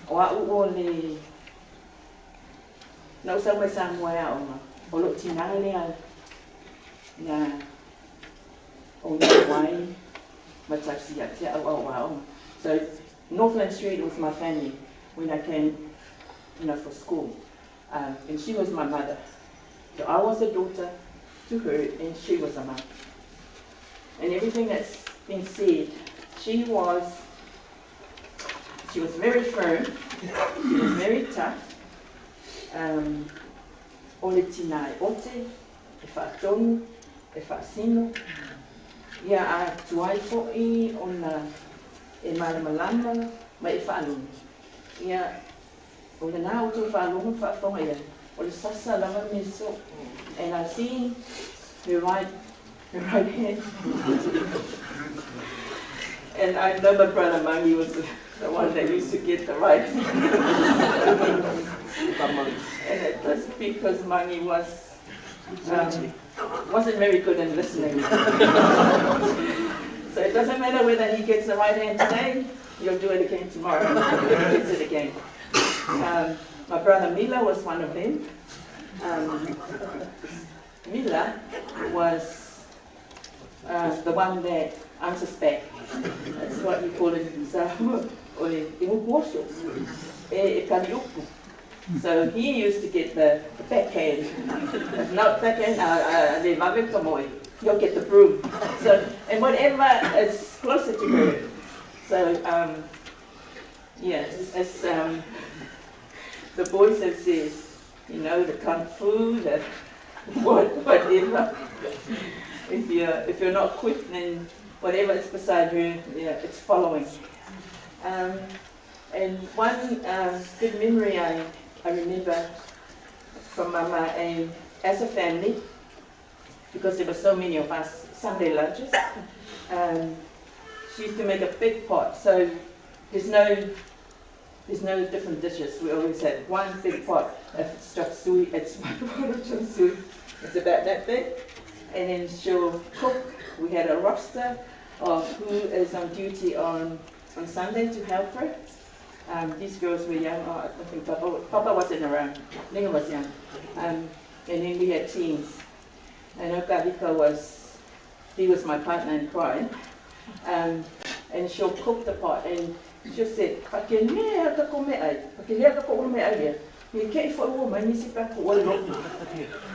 O au le na usau mai sa moa o ma. O lo tinanga lea na o na wai matasi a te au. So Northland Street was my family when I came, for school, and she was my mother. So I was a daughter to her, and she was a mother. And everything that's been said, she was very firm. She was very tough. Ole tinai ote, e whaatonu, e whaasino. Ia a tuai fo'i ona e malamalama, ma e whaalungu. Ia, o le nā utu whaalungu whaafonga ia, o le sasa lava meso. And I seen her right hand. And I know my brother Mangi was the one that used to get the right hand. And it was because Mangi wasn't very good in listening. So it doesn't matter whether he gets the right hand today, you'll do it again tomorrow. He gets it again. My brother Mila was one of them. Mila was the one that answers back. That's what you call it in Samoa. So he used to get the backhand. If not backhand, he'll get the broom. So, and whatever is closer to her. So, as the boys have said, the kung fu, the whatever. If you're not quick, then whatever is beside you, it's following. And one good memory I remember from Mama, as a family, because there were so many of us Sunday lunches, she used to make a big pot. So there's no different dishes. We always had one big pot. If it's chop suey, it's it's about that big. And then she'll cook. We had a roster of who is on duty on Sunday to help her. These girls were young. I think Papa wasn't around. Linga was young. And then we had teens. And Okavika he was my partner in crime. And she'll cook the pot. And she said,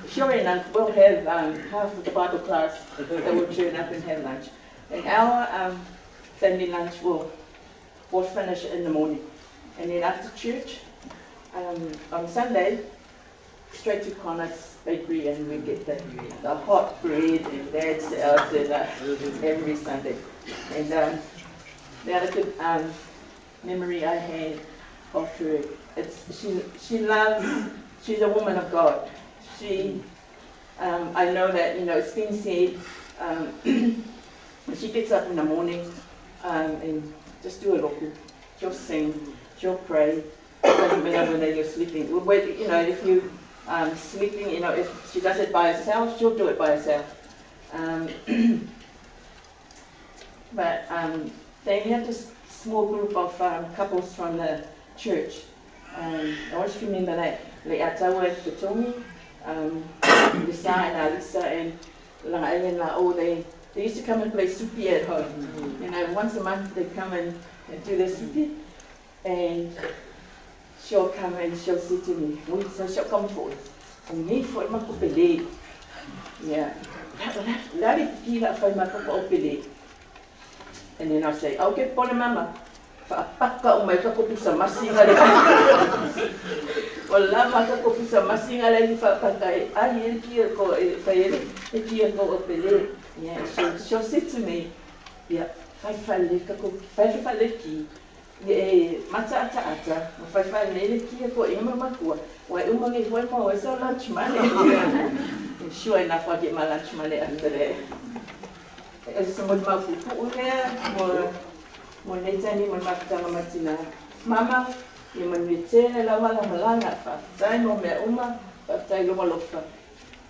sure enough, we'll have half of the Bible class that will turn up and have lunch. And our family lunch will finish in the morning. And then after church, on Sunday, straight to Connor's bakery, and we get the hot bread, and that's out every Sunday. And the other good memory I had of her, she's a woman of God. I know that, it's been said, she gets up in the morning and just do a loku. She'll sing, she'll pray. It doesn't matter whether you're sleeping. If you're sleeping, if she does it by herself, she'll do it by herself. But they had this small group of couples from the church. I always remember that. Le'atawa and Patomi, Lisa and Alisa and Langai and La'o, they used to come and play supi at home. Once a month they'd come and do their supi. And she'll come and she'll say to me, so she'll come forward. And me for my pupile. Yeah. And then I'll say, I'll get Bona Mama. Paka o mai kakopisa masinga le. Wala makakopisa masinga le fa pakai. Ai kia ko e kia ko opele. Yeah, she'll say to me, yeah, fai ki. Mata ata, fai le kia ko e mama kua. Wai umangi wai mo e so lunch money. Sure enough I get my lunch money under there. It's some of my food there. Mo netani mo makatanga matina. Mama, ye mo netene la wala malanga fa. Dai mo me uma, fa dai lo malofa.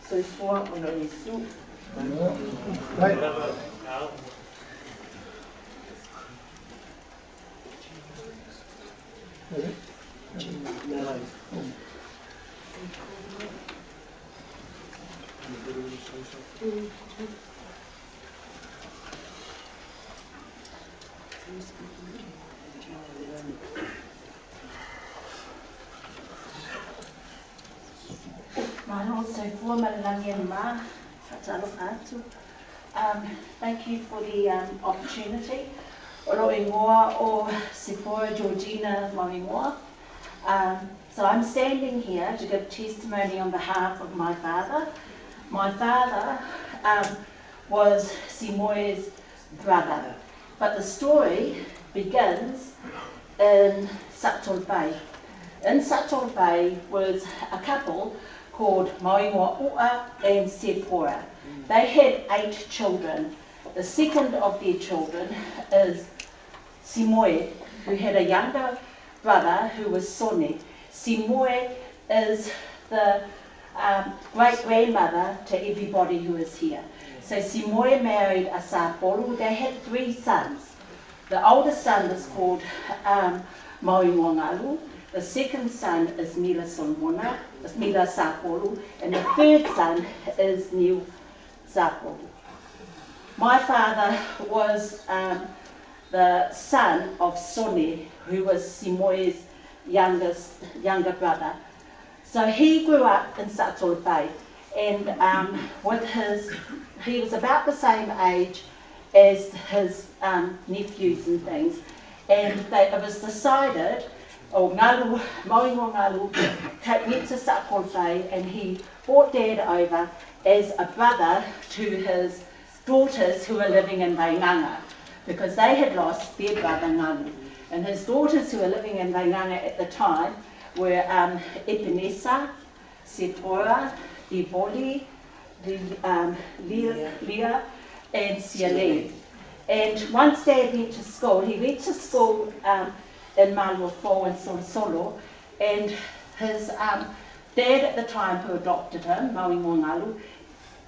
So it's for on Yesu. Right. Thank you for the opportunity. Oro ingoa o Sephora Georgina Moingoa. So I'm standing here to give testimony on behalf of my father. My father was SIMOE's brother, but the story begins in Satol Bay. In Satol Bay was a couple called Moingoa Ua and Sephora. They had 8 children. The second of their children is SIMOE, who had a younger brother who was Sone. SIMOE is the great-grandmother to everybody who is here. So SIMOE married a Sapolu. They had 3 sons. The oldest son is called Moingoa. The second son is SIMOE Solomona, Mila Sapolu, and the third son is New Sapolu. My father was the son of Sone, who was SIMOE's younger brother. So he grew up in Satol Bay, and he was about the same age as his nephews and things. And it was decided, Moingoa Ngalu went to Satol Bay, and he brought Dad over as a brother to his daughters who were living in Wainganga, because they had lost their brother Ngalu. And his daughters who were living in Wainganga at the time were Epinesa, Sephora, Diboli, Leah, and Sialeen. And once Dad went to school, he went to school in Maluafo and Solo, and his dad at the time who adopted him, Moingoa Ngalu,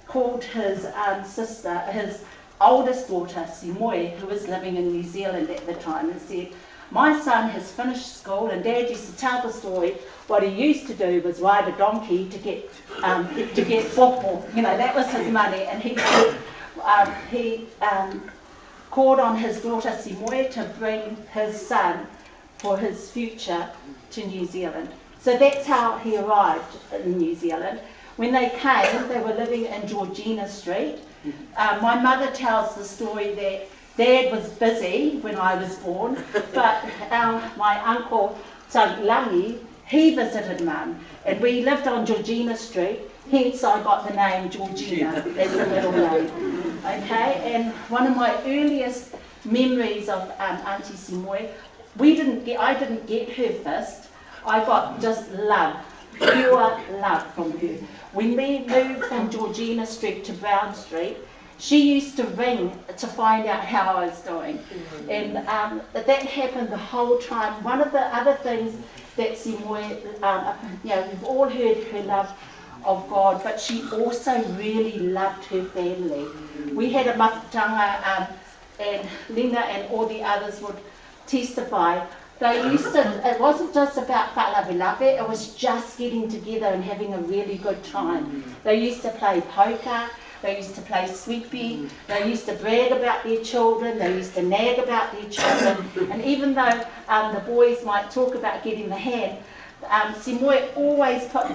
called his sister, his oldest daughter, SIMOE, who was living in New Zealand at the time, and said, My son has finished school, and Dad used to tell the story. What he used to do was ride a donkey to get football. You know, that was his money, and he called on his daughter SIMOE to bring his son for his future to New Zealand. So that's how he arrived in New Zealand. When they came, they were living in Georgina Street. My mother tells the story that Dad was busy when I was born, but my uncle Langi, he visited Mum, and we lived on Georgina Street, hence I got the name Georgina as the middle name. Okay, and one of my earliest memories of Auntie SIMOE, I didn't get her first, I got just love, pure love from her. When we moved from Georgina Street to Brown Street, she used to ring to find out how I was doing. And that happened the whole time. One of the other things that SIMOE, we've all heard her love of God, but she also really loved her family. We had a mafutanga, and Linda and all the others would testify. They used to, it wasn't just about whalawe, it was just getting together and having a really good time. They used to play poker, they used to play sweepy, they used to brag about their children, they used to nag about their children, and even though the boys might talk about getting the hand, SIMOE always put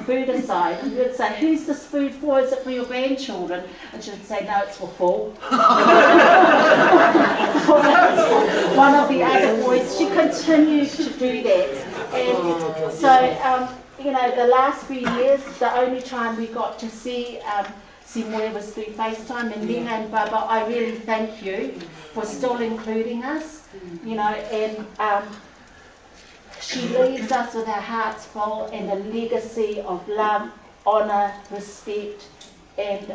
food aside, and would say, who's this food for? Is it for your grandchildren? And she would say, no, it's for Paul. One of the other boys, she continued to do that. And so, the last few years, the only time we got to see SIMOE was through FaceTime, and Lena and Baba, I really thank you for still including us, and she leaves us with our hearts full and a legacy of love, honour, respect, and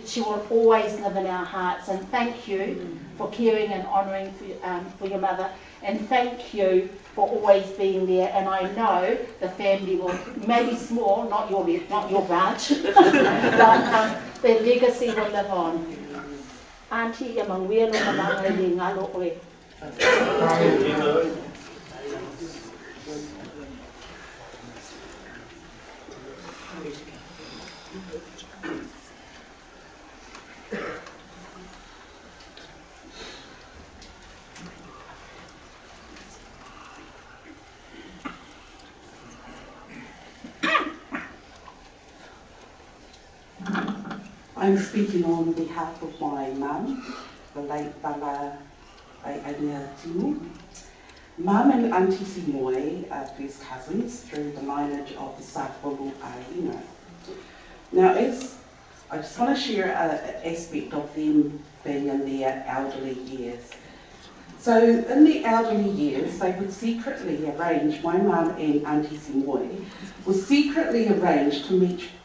she will always live in our hearts. And thank you for caring and honouring for your mother, and thank you for always being there. And I know the family will, maybe small, not your branch, but their legacy will live on. Auntie, amangwelo mananga ni ngalo oe. I'm speaking on behalf of my mum, the late Bala Aianea. Mum and Auntie SIMOE are first cousins through the lineage of the Safolu Aina. Now, I just want to share an aspect of them being in their elderly years. So, in their elderly years, they would secretly arrange, my mum and Auntie SIMOE would secretly arrange to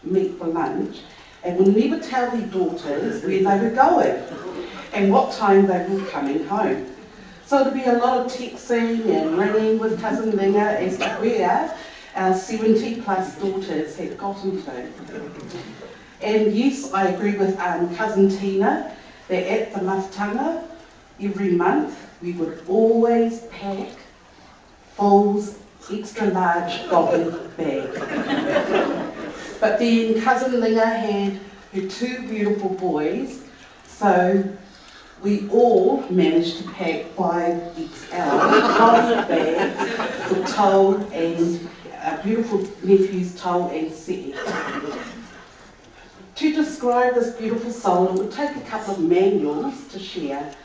meet for lunch, and would never tell their daughters where they were going and what time they were coming home. So there'd be a lot of texting and ringing with Cousin Linga as to where our 70 plus daughters had gotten to. And yes, I agree with Cousin Tina that at the mafutanga, every month we would always pack Paul's extra large goblin bag. But then Cousin Linga had her two beautiful boys, so we all managed to pack 5 XL gold bags for Toll and beautiful nephews Toll and Seti. To describe this beautiful soul, it would take a couple of manuals to share,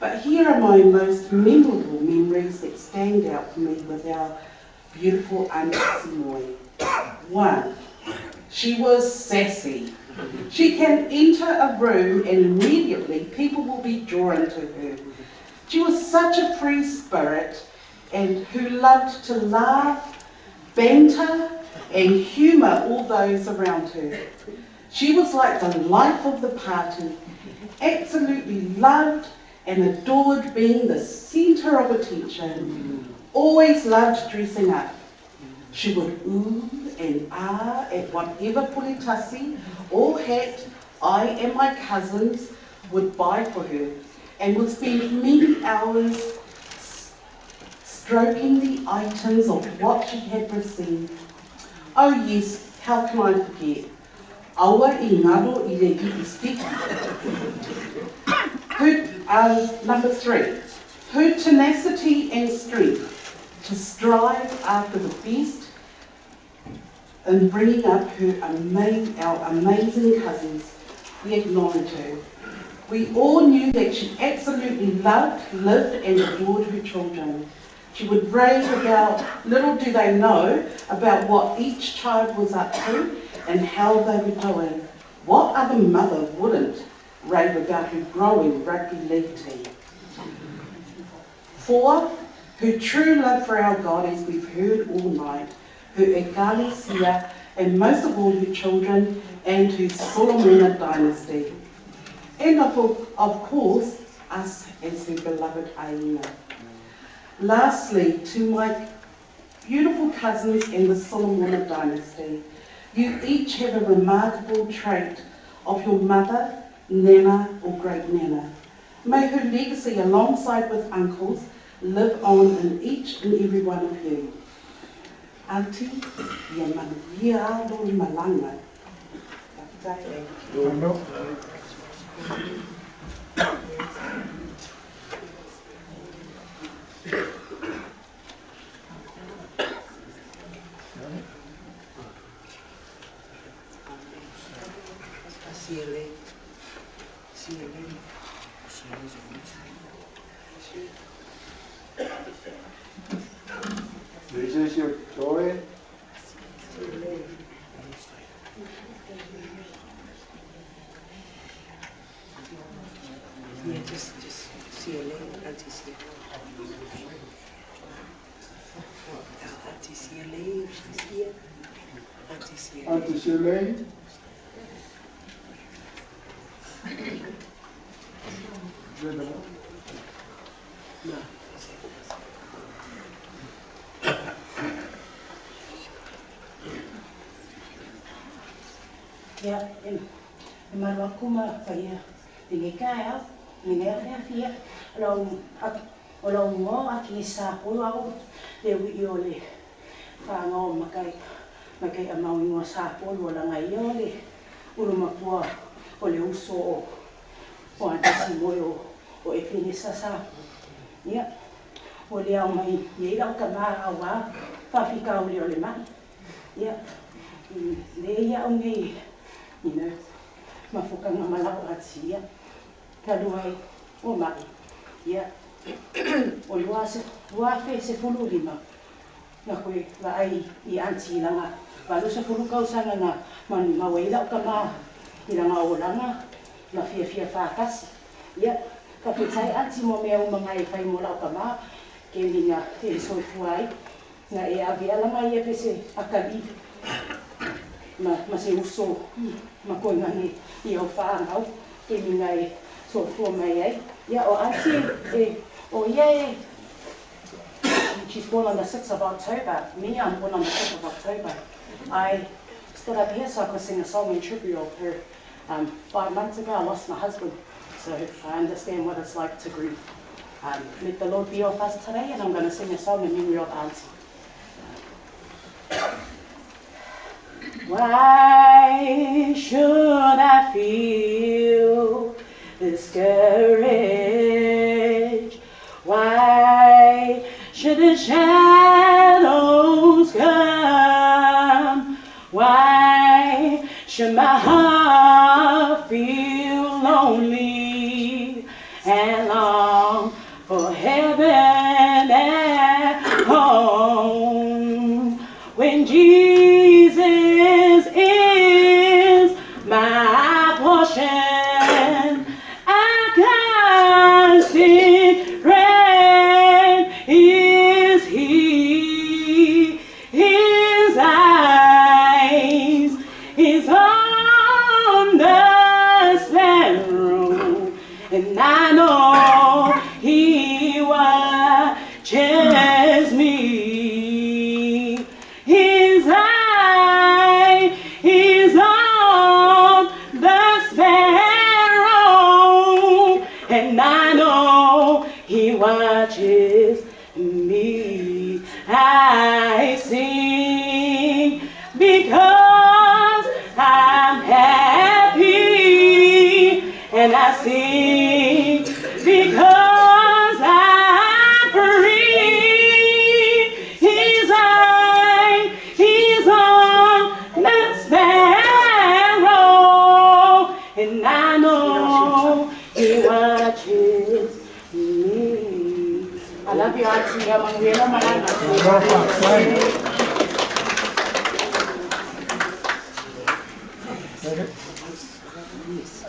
but here are my most memorable memories that stand out for me with our beautiful Auntie SIMOE. 1. She was sassy. She can enter a room and immediately people will be drawn to her. She was such a free spirit and who loved to laugh, banter and humour all those around her. She was like the life of the party, absolutely loved and adored being the centre of attention, always loved dressing up. She would ooh and ah at whatever puletasi or hat I and my cousins would buy for her, and would spend many hours stroking the items of what she had received. Oh yes, how can I forget? Aua I ngaro I le I stick. Number 3, her tenacity and strength to strive after the best in bringing up our amazing cousins. We acknowledge her. We all knew that she absolutely loved, lived and adored her children. She would rave about, little do they know, about what each child was up to and how they were doing. What other mother wouldn't rave about her growing rugby league team? 4, her true love for our God, as we've heard all night, her ekalesia, and most of all her children and her Solomona dynasty. And of course, us as her beloved Aina. Lastly, to my beautiful cousins in the Solomona dynasty, you each have a remarkable trait of your mother, nana or great-nana. May her legacy alongside with uncles live on in each and every one of you. Auntie, ia manuia alo I malanga. This is your joy. Yeah, just see a lady, Auntie see Auntie see a lady, she's here. Auntie see a lady. Auntie Shirley. No. Yeah, and marwakuma kaya tingekaya minera fia lo mo aki sa pulo le wi ole fa ngo makai amau ngo sa pulo la ngai ole ulo mapua ole uso o ati moyo o e finisa sa ya ole au mai ye la kama awa fa fika ole mai ya le ya ongi mafukanga malau atia kaluai o mai ia o luafe se fulu lima na koe la ai I anti langa walu se fulu kausanga na mani mawaila kama I langa o langa na fia whakasi ia ka pitai anti mo mea umanga e whai mo lau kama ke ninga te soifuai na e avia langa ia pese akali ma se uso ma koe ngani I o whaangau ke minga e soifua mai ai ia o anti o ia she's born on the 6th of October. Me, I'm born on the 5th of October. I stood up here so I could sing a song in tribute of her. 5 months ago I lost my husband, so I understand what it's like to grieve. Let the Lord be with us today, and I'm going to sing a song in memory of Auntie. Why should I feel discouraged? Why should the shadows come? Why should my heart feel lonely and long for heaven at home? When Jesus is my portion, I constant friend is He. His eyes is on the sparrow, and I know He watches me. His eye is on the sparrow, and I know He watches me. I sing because I'm happy, and I sing because I'm free. He's on that sparrow, and I know He watches me. I love you, Auntie.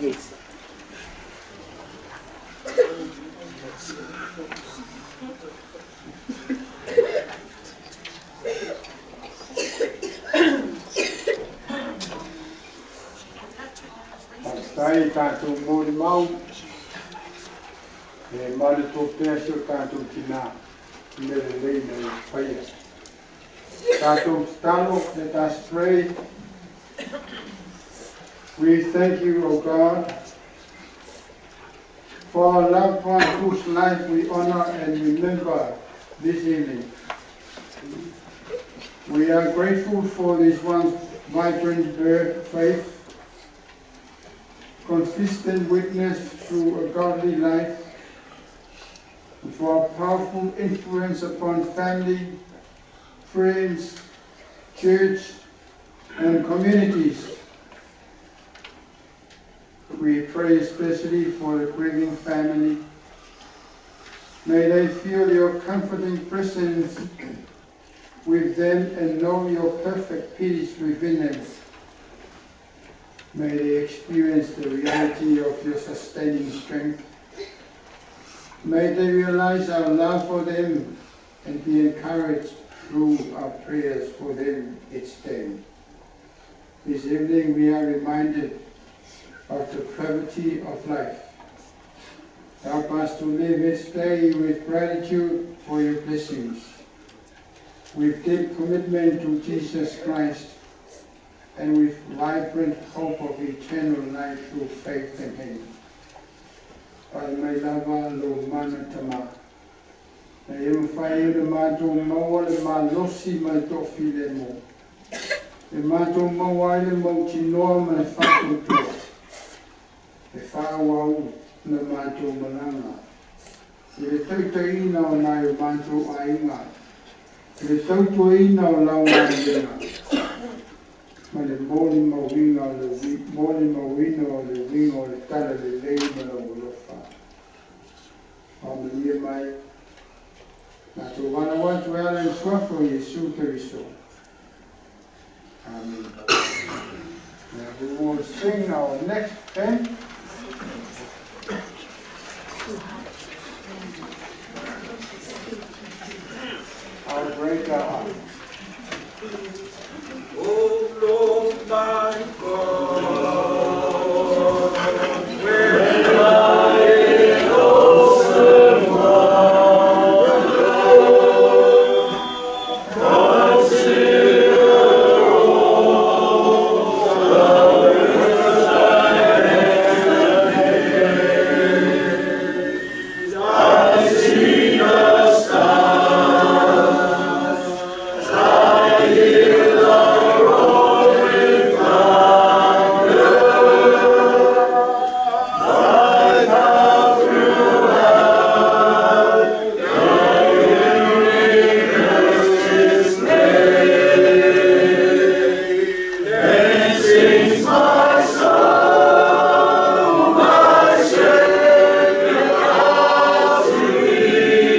Yes. Stai tātou mōri mau, e mare tō pēsio tātou tina, mere rei nei whaia. Tātou talo, let us pray. We thank you, O God, for our loved one whose life we honor and remember this evening. We are grateful for this one's vibrant faith, consistent witness through a godly life, and for a powerful influence upon family, friends, church, and communities. We pray especially for the grieving family. May they feel your comforting presence with them and know your perfect peace within them. May they experience the reality of your sustaining strength. May they realize our love for them and be encouraged through our prayers for them each day. This evening we are reminded of the brevity of life. Help us to live each day with gratitude for your blessings, with deep commitment to Jesus Christ, and with vibrant hope of eternal life through faith in Him. Pai mai lava lo mana tama. Na imu whai ina mātou maua le malosi mai tofi le mo. E mātou maua le mau tinoa mai whātou tua. E whāwau na mātou mananga. E le tautaina o nai o mātou ainga. E le tautuaina o lau ngāinga. Ma le mōni mawinga o le winga o le tala le lei ma la ulofa. Maria mai, na tō wana watu e ala i suafo Yesu Keriso. Amen. Now we will sing our next hymn. Our greater heart. Oh Lord my God, when I in awesome wonder consider all the earth I see the stars, I hear the rolling thunder, I pass throughout the universe display. Then sings my soul, my Savior calls to thee.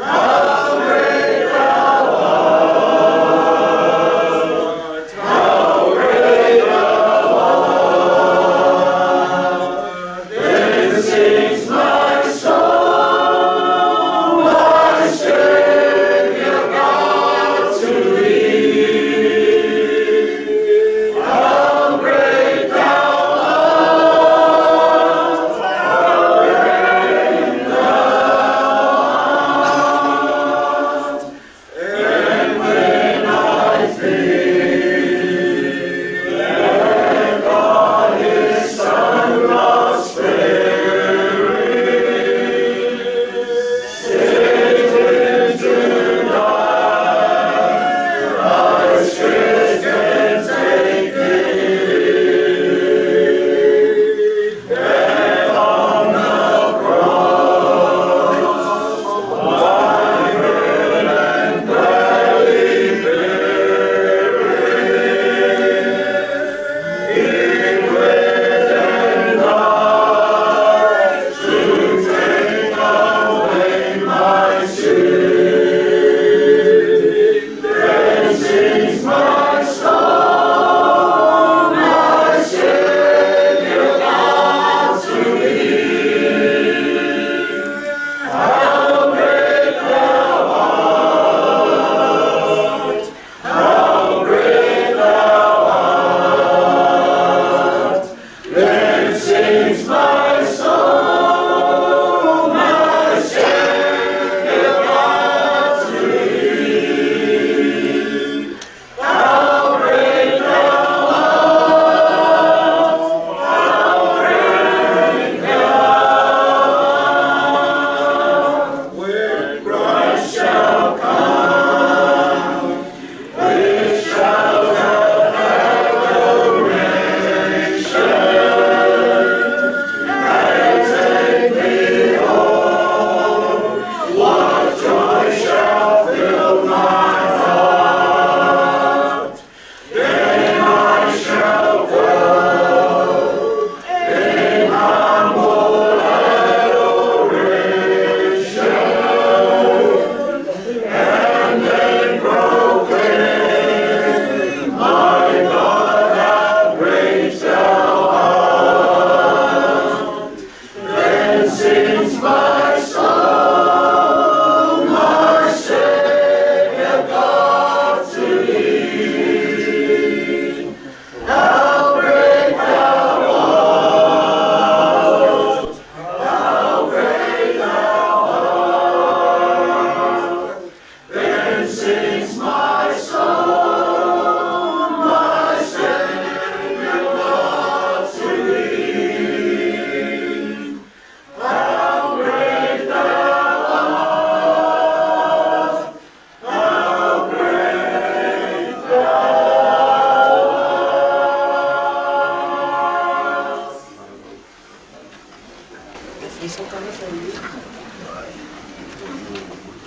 How great thou art, how great thou art. Then sings my soul, my Savior calls to thee. How great thou art, how great thou art. And when I think that God His Son lost sparing,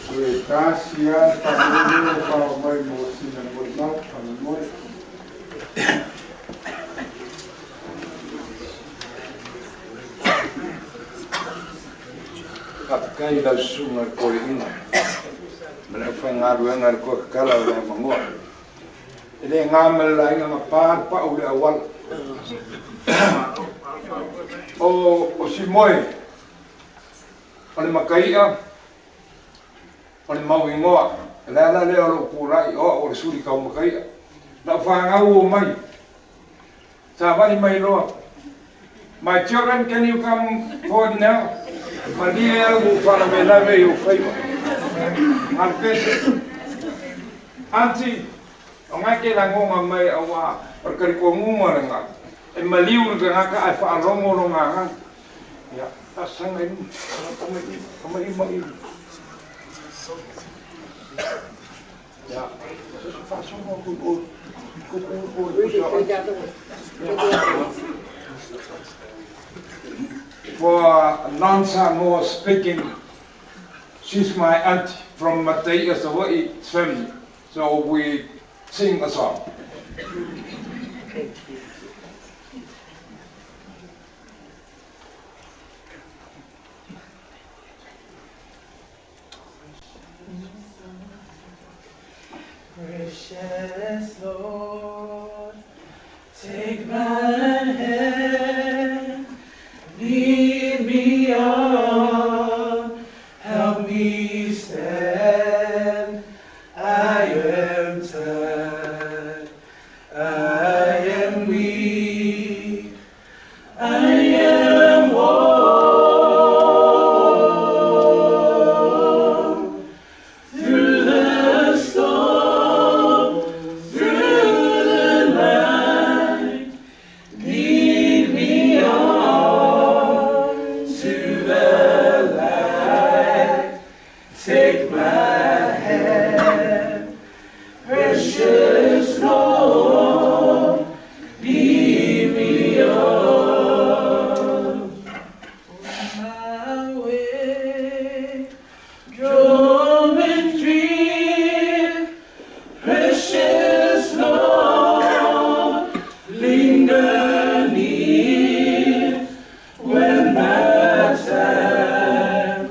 Sue kasia tamu kalau mai mo sinan mo nau kalau moi. Kai da sunga ko ina. Mele fa ngaru ngar ko kala le mango. Ele ngamel la nga pa ule awal. O SIMOE. Ole makaia. Ole mawingoa. La le o purai o suri ka makaia. La fa ngau mai. Sa bali mai lo. My children, can you come forward now? Maria will follow me, love you, favor. Auntie, ang aking langonga may awa, pagkari ko ngumara nga, e maliw nga ka ay faalongo nga. Ya, asang ay kamay. Ya, fasong mo kung for non-Samoa speaking, she's my aunt from Matei's family, so we sing a song. Precious Lord, take my hand, lead me on, help me stand. I am tired, I am weak, I am worn through the storm, through the night. Lead me on to the light. Take my hand, precious Lord, lead me on. My way, draw me dream, precious Lord, linger near when my time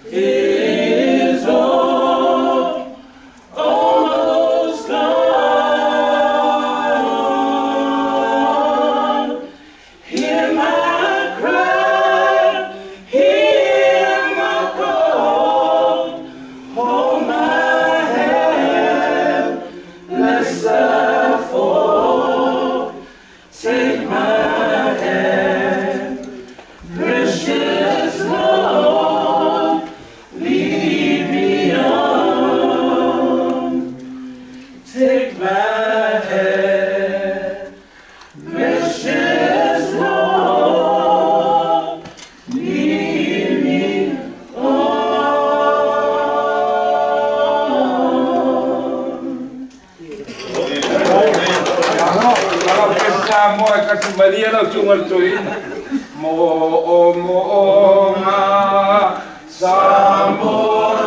is almost gone. Hear my cry, hear my call, hold my hand, lest I fall. Take my hand, precious Lord, lead me on. Take my hand, precious Lord, lead me on. Kalau kita mau kasih Maria lah cuma tuin mo nga Samoa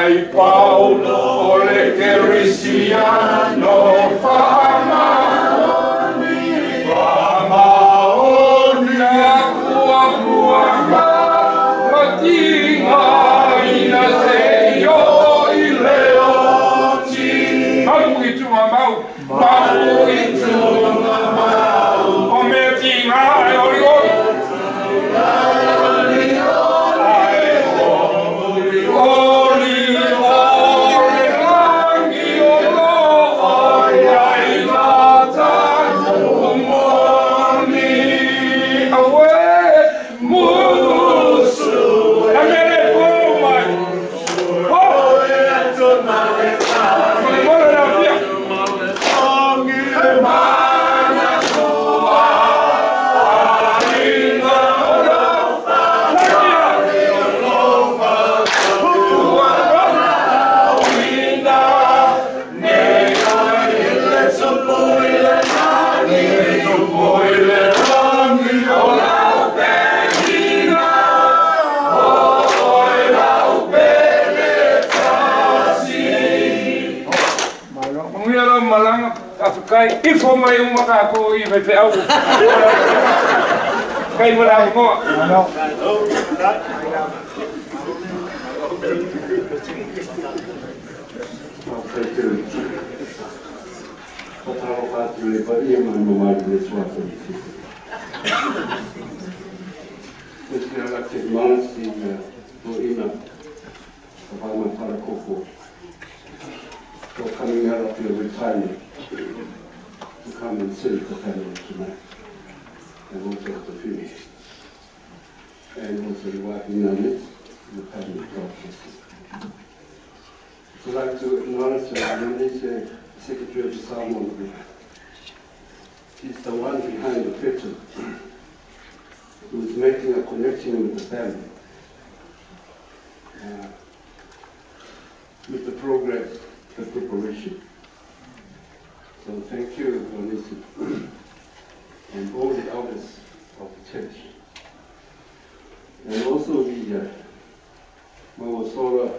Ai Paulo ole Cristiano Famaoni Akua Muanga Matinga ina seyo ileoti Mau itu mau Ometinga olio Kai ifo mai umaka ko I ve au kai mala mo no for coming out of your retirement to come and sit at the family tonight, and also at the funeral, and also your wife in our midst, the family process. I'd like to acknowledge Indonesia Secretary of the SIMOE. He's the one behind the picture who is making a connection with the family, with the progress, the preparation. So thank you, Indonesia, and all the elders of the church. And also the SIMOE Solomona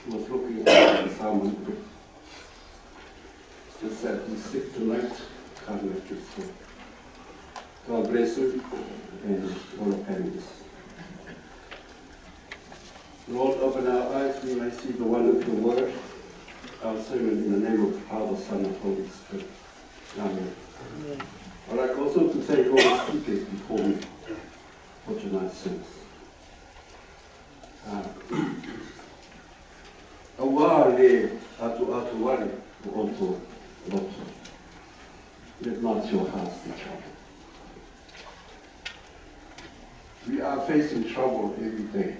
was looking at the sermon. Just said he's sick tonight, can't make it. So God bless you and all the families. Lord, open our eyes, we may see the wonderful word. Our sermon in the name of the Father, Son, and Holy Spirit. Amen. I'd like also to thank all the speakers before me for tonight's service. Awale atu wale onto loto. Let not your hearts be troubled. We are facing trouble every day.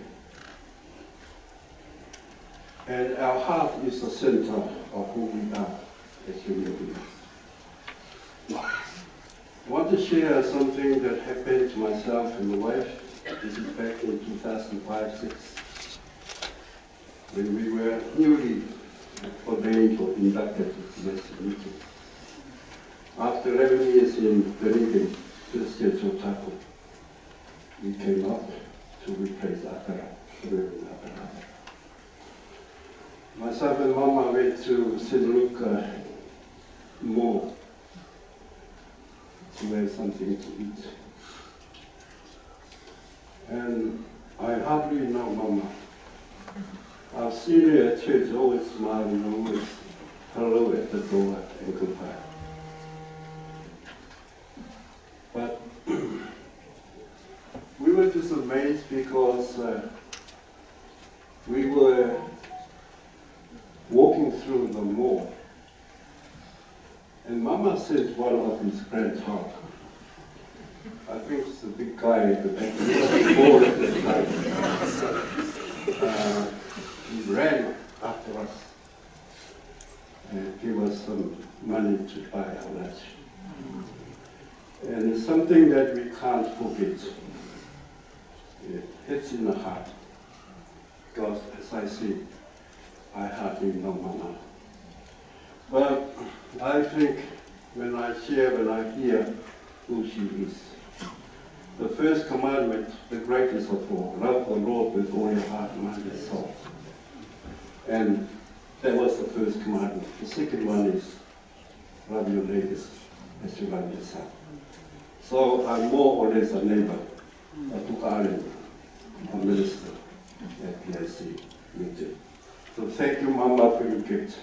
And our heart is the center of who we are as human beings. I want to share something that happened to myself and my wife. This is back in 2005-06, when we were newly ordained or inducted to the domestic meeting. After 11 years in Dunedin, Christian Chotako, we came up to replace Akara, Reverend Akara. Myself and Mama went to St. Luke Mall to have something to eat. And I hardly know Mama. I've seen her at church, always smiling, always hello at the door and goodbye. But we were just amazed because we were walking through the mall, and Mama sent one of his grandchildren. I think it's the big guy at the back. He ran after us and gave us some money to buy our lunch. And it's something that we can't forget. It hits in the heart, because as I see, I hardly know Mama. But I think when I hear who she is, the first commandment, the greatest of all, love the Lord with all your heart, mind, and soul. And that was the first commandment. The second one is love your neighbors as you love yourself. So I'm more or less a neighbor, a Tukaren, a minister at PIC meeting. So thank you, Mama, for your gift.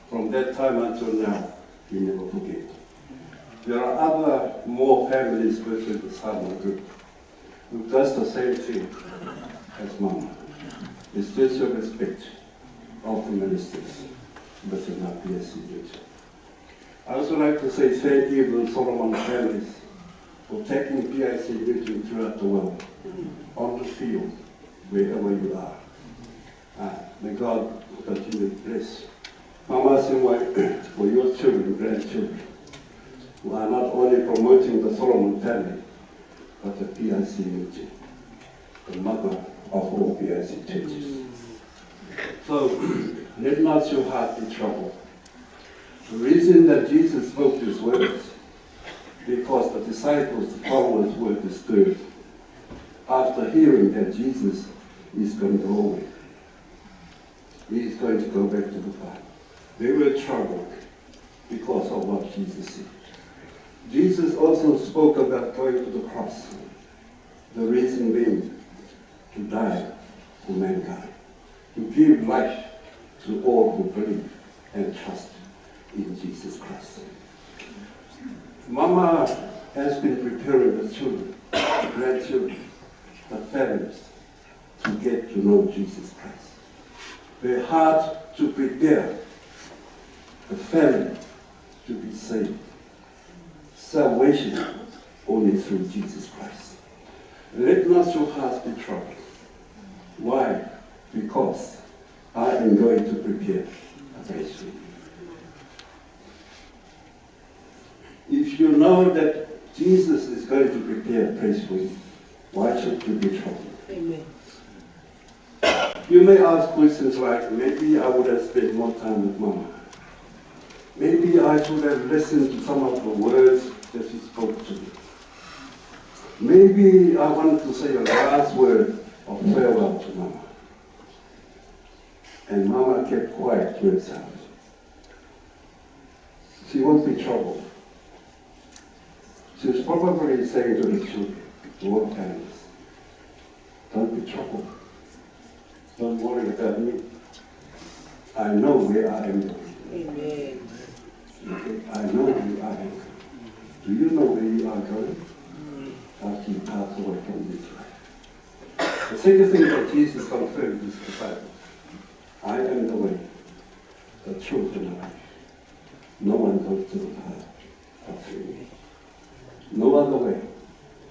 From that time until now, we never forget. There are other more families within the SIMOE group who does the same thing as Mama. It's special respect of the ministers within our PSC unit. I also like to say thank you to the Solomon families for taking PIC meeting throughout the world, on the field, wherever you are. May God continue to bless Mama SIMOE for your children, grandchildren, who are not only promoting the Solomon family, but the PIC unity, the mother of all PIC churches. So, let not your heart be troubled. The reason that Jesus spoke these words, because the disciples, the followers, were disturbed after hearing that Jesus is going to go away. He is going to go back to the Father. They were troubled because of what Jesus said. Jesus also spoke about going to the cross. The reason being to die for mankind, to give life to all who believe and trust in Jesus Christ. Mama has been preparing the children, grandchildren, the families to get to know Jesus Christ. Their heart to prepare the family to be saved. Salvation only through Jesus Christ. Let not your hearts be troubled. Why? Because I am going to prepare a place for you. If you know that Jesus is going to prepare a place for you, why should you be troubled? Amen. You may ask questions like, maybe I would have spent more time with Mama. Maybe I should have listened to some of the words that she spoke to me. Maybe I wanted to say a last word of farewell to Mama. And Mama kept quiet to herself. She won't be troubled. She was probably saying to the children, to all parents, don't be troubled. Don't worry about me. I know where I am going. Amen. Okay? I know where I am going. Do you know where you are going? After you pass away from this life. The second thing that Jesus confirmed to his disciples, I am the way, the truth, and the life. No one goes to the Father but through me. No other way,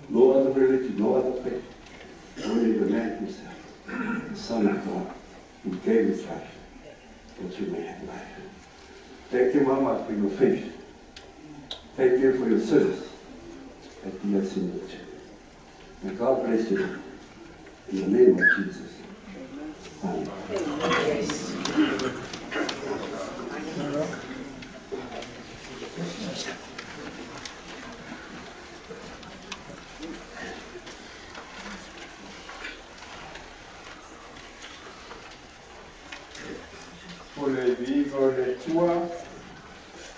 no other religion, no other faith. Only the man himself, the Son of God, who gave his life, that you may have life. Thank you, Mama, for your faith. Thank you for your service at the SIMOE. May God bless you. In the name of Jesus. Amen. O le vigo le tua,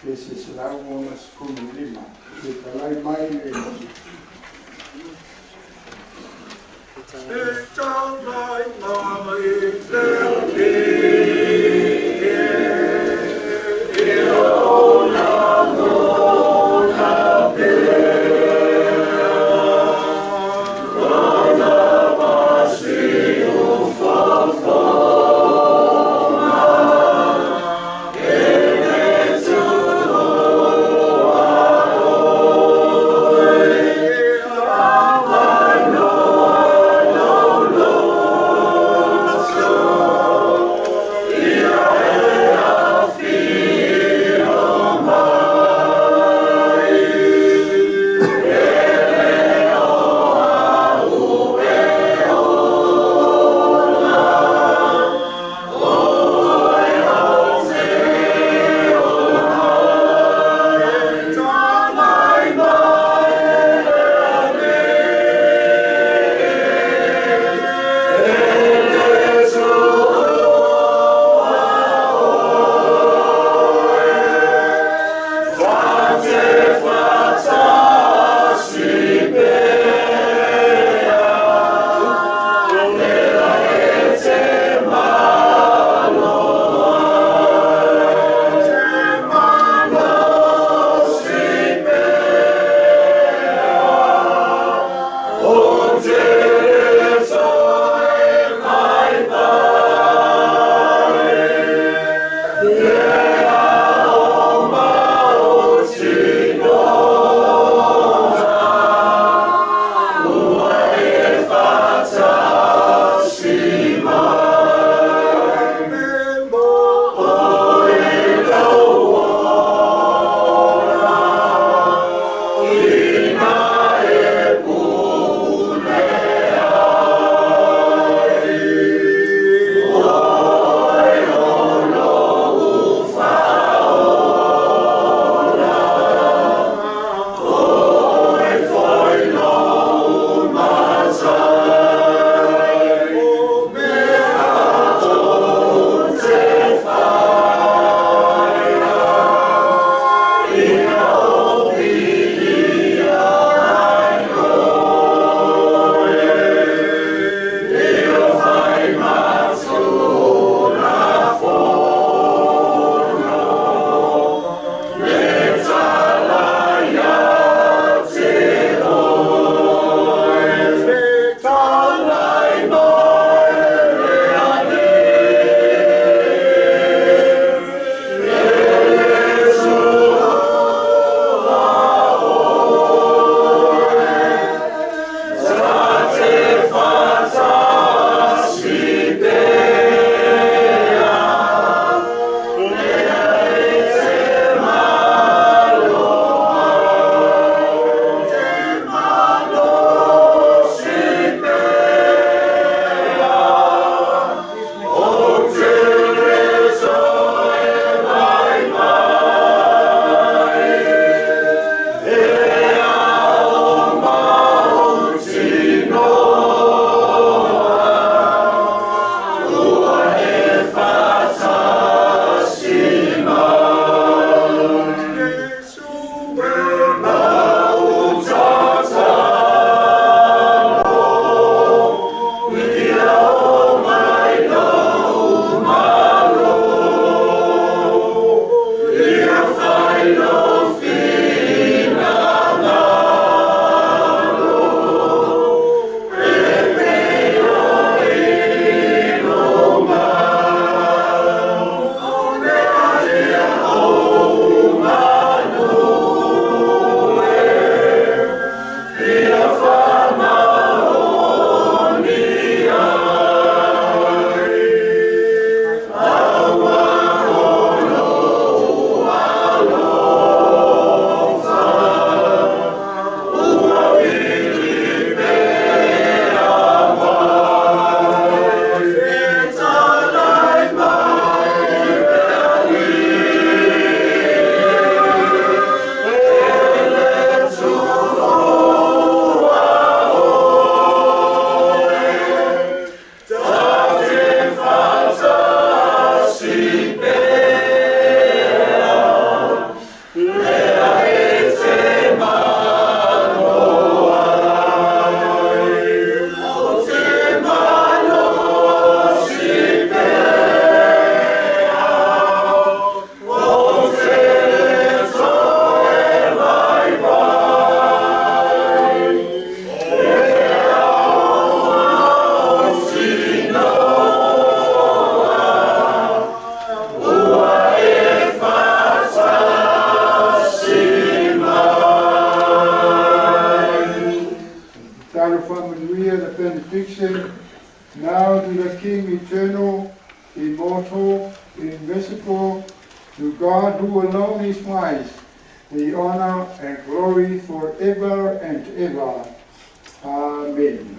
e se slau ona skunu lima, e talai mai le benediction, now to the King eternal, immortal, invisible, to God who alone is wise, the honor and glory forever and ever. Amen.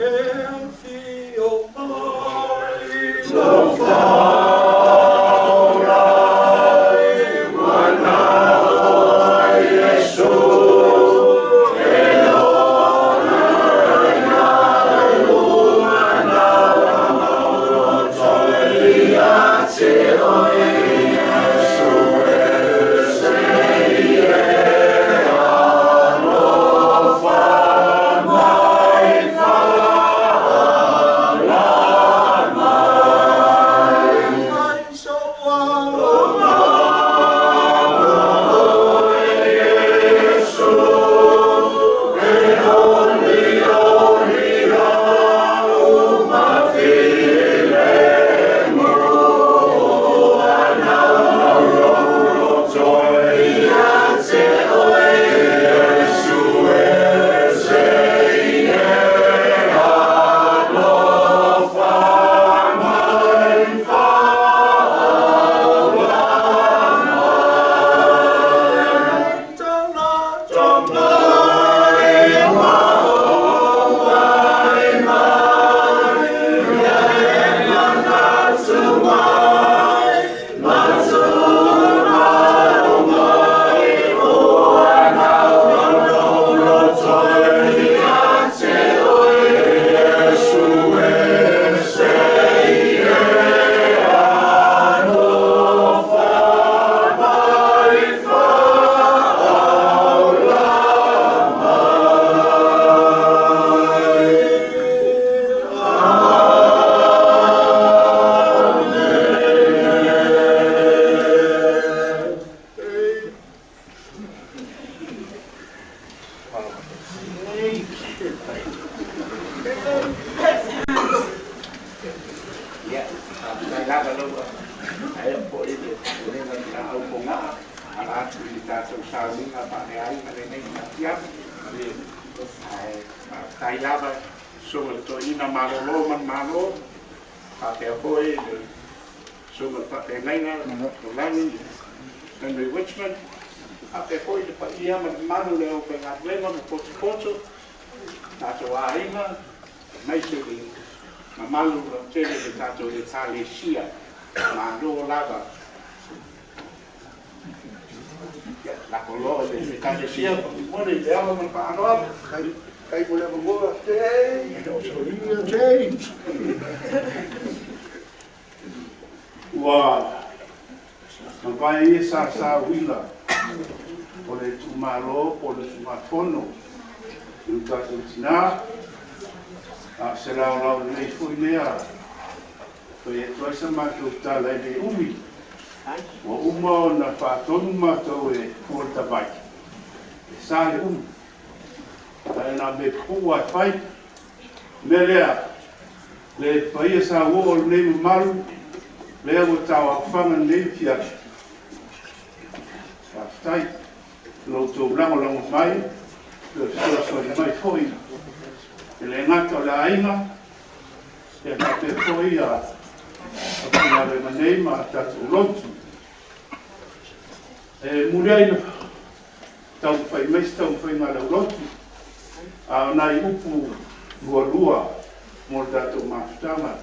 Ya, saya lama lupa. Saya boleh dia, boleh kita hubung apa? Alat kita selalu apa ni siap. Saya lama sumber tu ina malo malo. Pakai apa ini? Sumber pakai lain dan Richmond. Pakai apa ini? Pakai ia malo leo pengat lemo foto. Tato aima, mai suri. Mamalu tele de tato de Talesia, mando lava. La color de Talesia, pone de agua no para no, kai boleh membuat change. Wah, sampai sa wila, boleh cuma lo, boleh cuma fono, juga Cina. Se la nei fui lea e toi sa mātou tālai le umi o uma o na whātonu mātou e kōrta vai e sā le umi e nā me pua whai me lea le paia sa o o nei maru lea o tau a whanga nei fiat whai lo tō lango mai le so mai foi le ngata o la ainga, e te foi a pina le manei ma tatu lontu. E muriai na tau whai meis tau whai ngā lau lontu, a nai upu lua mo tatu mafutama.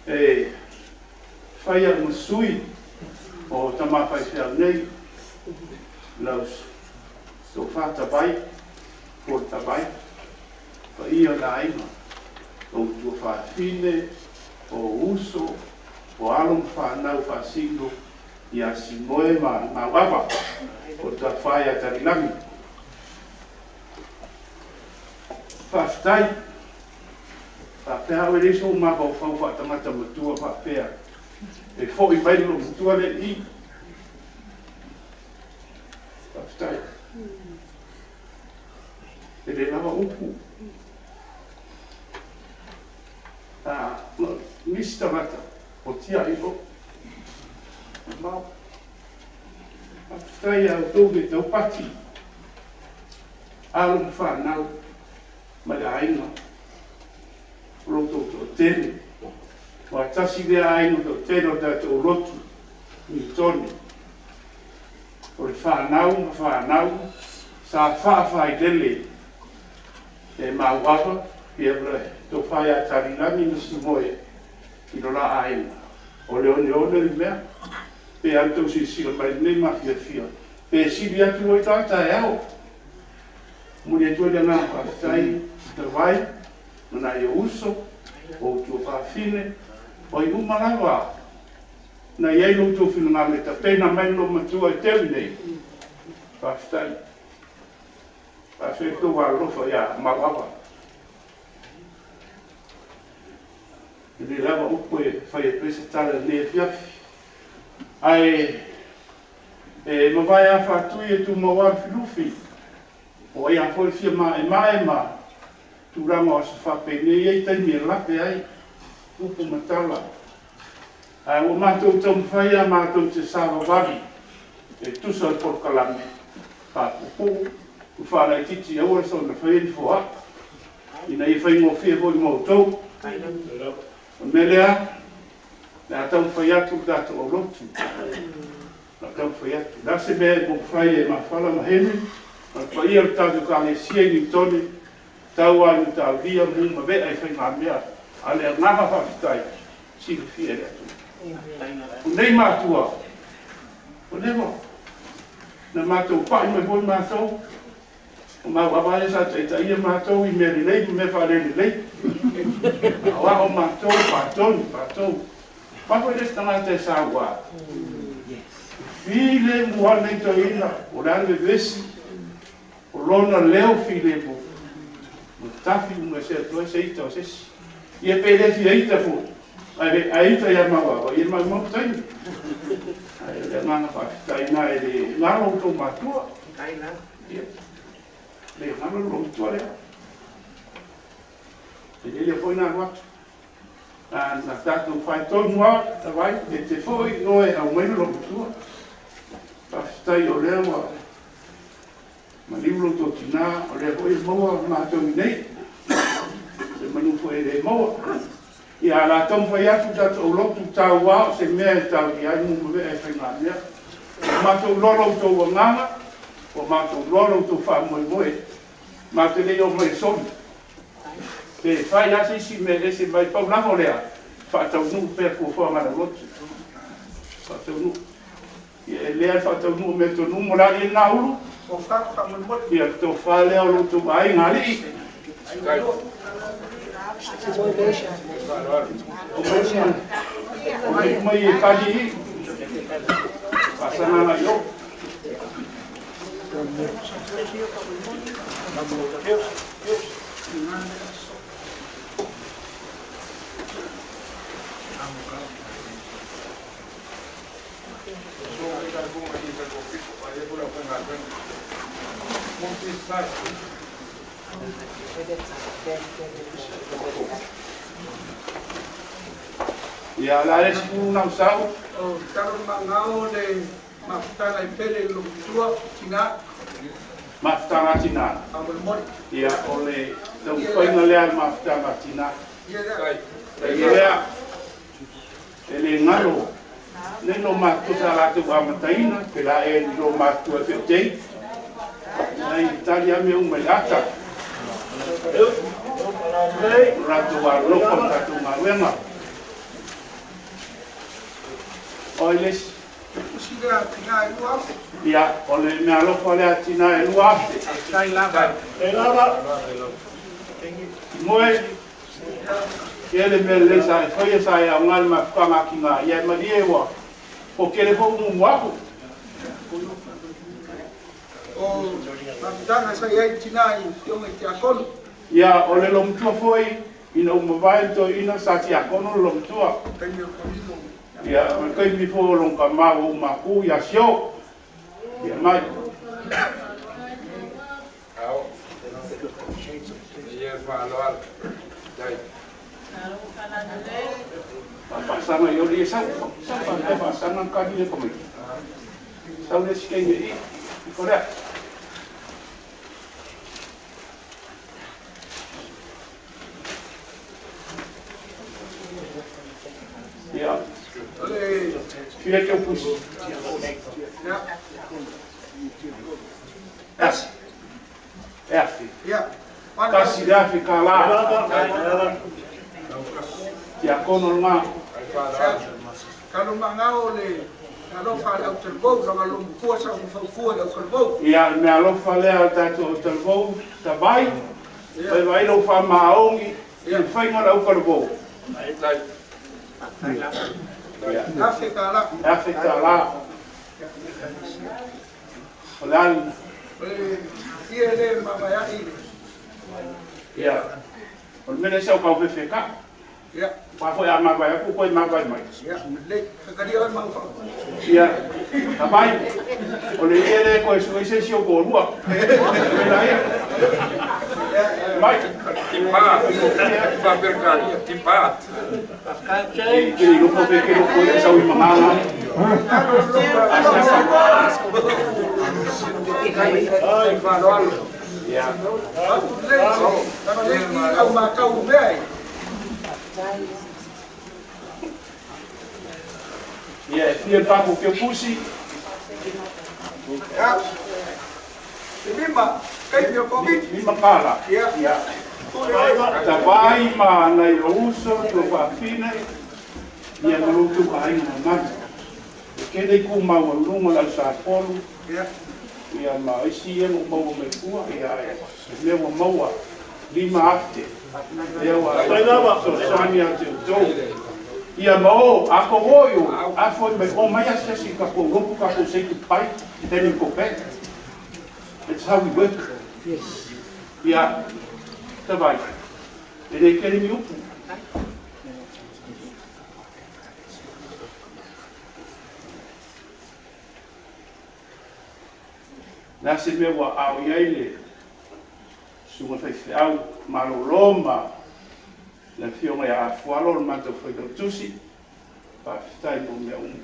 E whai a musui o tama whai whia nei, laus so whata bai, por tabai, pa ia la aima, o tua whaafine, o uso, o alum whanau whaasino, i a SIMOE ma wawa, o ta whaia tarinami. Whaftai, whapea o reso maka o whau whatamata matua whapea, e fo i mailo matua le i. Whaftai, e le lava upu. Mista mata, o tia iho. Mau. Whai au tōge tau pati. Alu whanau. Mala ainga. Roto tō tene. Wa tasi lea ainga tō tene o tātou rotu. Ni tone. O le whanau. Sa whaafai lele. E mauawa. Ia bre. Tō whai a tarinami na SIMOE. I rola ainga. O leone li mea. Pe antou si o mai nei mafia fia. Pe sili atu o tata e au. Muni e tue dana whaftai te vai. Mana i uso. O tua whafine. O i umalawa. Na iei no tō whina ngā me ta pena mai no matua e teu nei. Whaftai. Whaftai tō wā rofa ia mawawa. Ele lava upo e whai e presa tala ne fiafi. Ai, mawai a whātui e tu mawar whiluwhi. O e a whoi fia ma. Tu rama o sa whape ne iei taimi e lape ai. Upo matala. Ai, o mātou tau mwhai a mātou te sāwa wari. E tusa o porkalame. Whāpupu. U whārai titi aua sa na whai ni fua. Ina i whai ngō whia hoi mautou. Melea. Na tau whai atu tātou o rotu. Na tau whai atu. Nase mea mo whai e mawhala mahene. Na whai au tātou ka le sia ni tone. Tau anu tāu ria mu ma vea e whai ngā mea. Ale a ngama whakitai. Siri fia e atu. O nei mātua. O nevo. Na mātou pai mai boi mātou. O mau awae sa te ia mātou i mea lei. Me whare lei. Awa o mātou pātou. Mako eres tanga te sawa. File mua nei to ina, o range vesi, o lona leo file mu. Mo tafi unga se atua se ita o sesi. Ia pere fi aita fu. Ai ita ia mawa, o ia mau taini. Ai le nganga whakitai na e le ngaro to matua. Ia. le ngalo lo tua le le foi na wat na tatu fai to mua ta vai te foi no e au mai lo tua pa stai o le wa ma livro to tina o le foi mo ma to nei se manu foi le mo ia la tom foi atu tatu o lo tu tau wa se me tau ia mu me e fai na ma to lo to wa nganga o ma to lo to fa mo ma te le o mai son te fai asi si me ese vai pa una volea fa tau nu per fo ma la lot fa tau nu e le fa tau nu me to nu mo la ni na ulu o fa mo ia to fa le o to vai ngali o mai e kali pasana na yo ya la es una usao o taro mangao le mafutana ipele lo tua tina mafutana tina amol mori ya ole do koina le al mafutana tina ya ele ngalo le no matu sala tu amataina que la e lo matu e te na Italia me un melata rato wa lo con tatu mawenga oiles usiga tina e lua ya ole me alo fale tina e lua kai lava moe ele me le sa foi sa ya ngal ma kama kinga ya ma diewa o kele fo mu wapo o mafutana sa ia tina i o me te akolu ya ole lo mtua foi ina uma vai to ina sa ti akono lo mtua ya ma kai mi fo lo kama o ma ku ya sio ya mai Au. Ia fa lo dai. Pasama yo dia sa pa pasama ka dia ko mai sa le skenge i kore ya fia que eu pus F kasi da fica lá ya kono nga kalau mangao le kalau fale au terbo lo malo fu sa fu au terbo ya me alo fale al tato terbo tabai vai lo fa maongi e fai ngala au terbo Afrika la Olan ia le mama ya i ya on mene sa ka fefeka ya pa foi a maga ya ko maga mai ya le kakaria ma fa ya tabai ole ele ko eso ese sio ko lua mai Timpa percaria, timpa. que no pode que no pode sa ui manganga ai valor ya au ma kau me ya fia papo que pusi ya mima kai meu covid mima kala ya tabai ma na uso to fa fine ia no tu ai na ngai que dei ku ma wa lungo la sa polu ia ma isi e no mo me ku ia le mo mo lima afte ia wa sai lava so sania te to ia mo a ko voio a foi me o mai asa si ka ko rompu ka ko sei pai teni ko pe it's how we work ia tabai ele quer me upu na se me wa au ia ile Sunga whai au, malo loma, le fionga ia afualo, le mata whai kau tusi, whawhitai mo mea umu.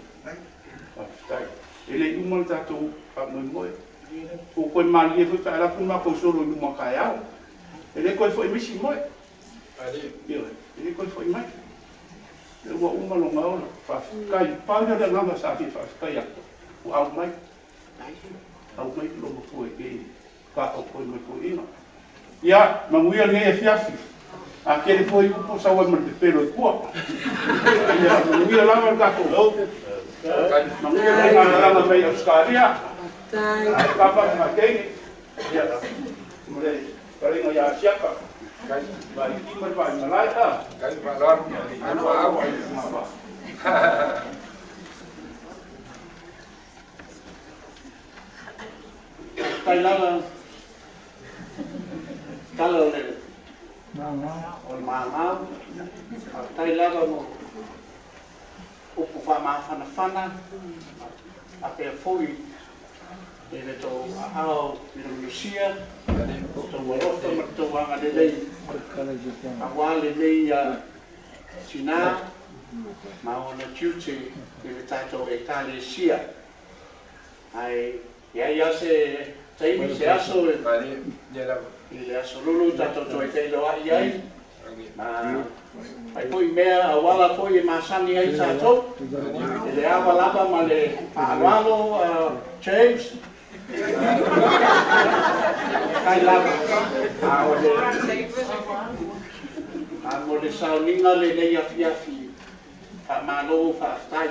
Whawhitai. Ele umo le tātou whamoimoe. O koe mali e whai alafu mako solo i umo kai au. Ele koe whai misi moe. Ele koe whai mai. Ele ua uma longa ola. Whawhitai. Pāuna le nganga sa fi whawhitai ako. O au mai. Au mai longa koe e ka au koe mai koe inga. Ia, manguia le e fiafi. A kere foi upo sa wai mante pelo e kua. Ia, manguia langa le kako. Manguia langa mei auskaria. Ai kapa ma kei. Ia, mure, karinga ia siaka. Vai kimar vai malai ta. Kai malai. Anu au ai mama. Kai langa. Kalo le. O mamau. Tai langa mo. Upu whamawhanawhana. A pia foi. E le tō ahau Indonesia. Tō warota ma tō wanga le lei. A wale lei Tina. Ma ona tiute. E le tātou e Kalesia. Ai, ia se taimi se aso e le aso lulu tātou toi teilo ai ai. Ai poi mea a wala poi e masani ai tātou. E le awa lava ma le aawalo James. Kai lava. A mo le sauninga le lei afiafi. A malo whaftai.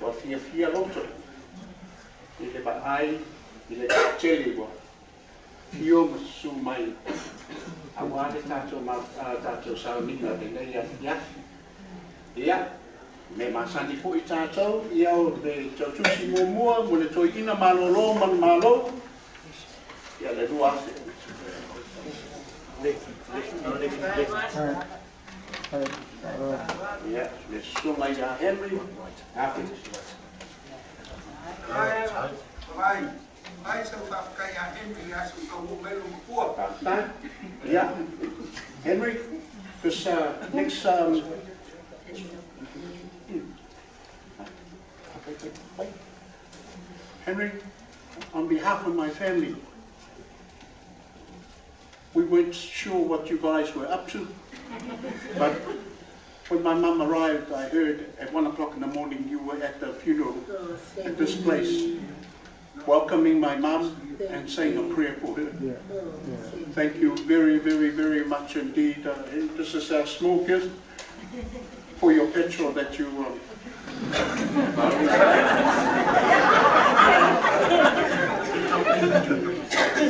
Wa fia loto. I le baai, i le tele wa. Pio masu mai. A wale tātou sauninga le nei afiafi. Ia, me masani po I tātou, ia o le tautusi mua, mo le toi ina malolo, malo. Ia le rua ase. Ia, le sunga ia Henry. Ai sa whakakai a Henry asu ka umelu mpua. Yeah, Henry, because next Henry, on behalf of my family, we weren't sure what you guys were up to, but when my mum arrived, I heard at 1 o'clock in the morning you were at the funeral at this place, welcoming my mum and saying a prayer for her. Thank you very, very, very much indeed. This is our small gift for your petrol that you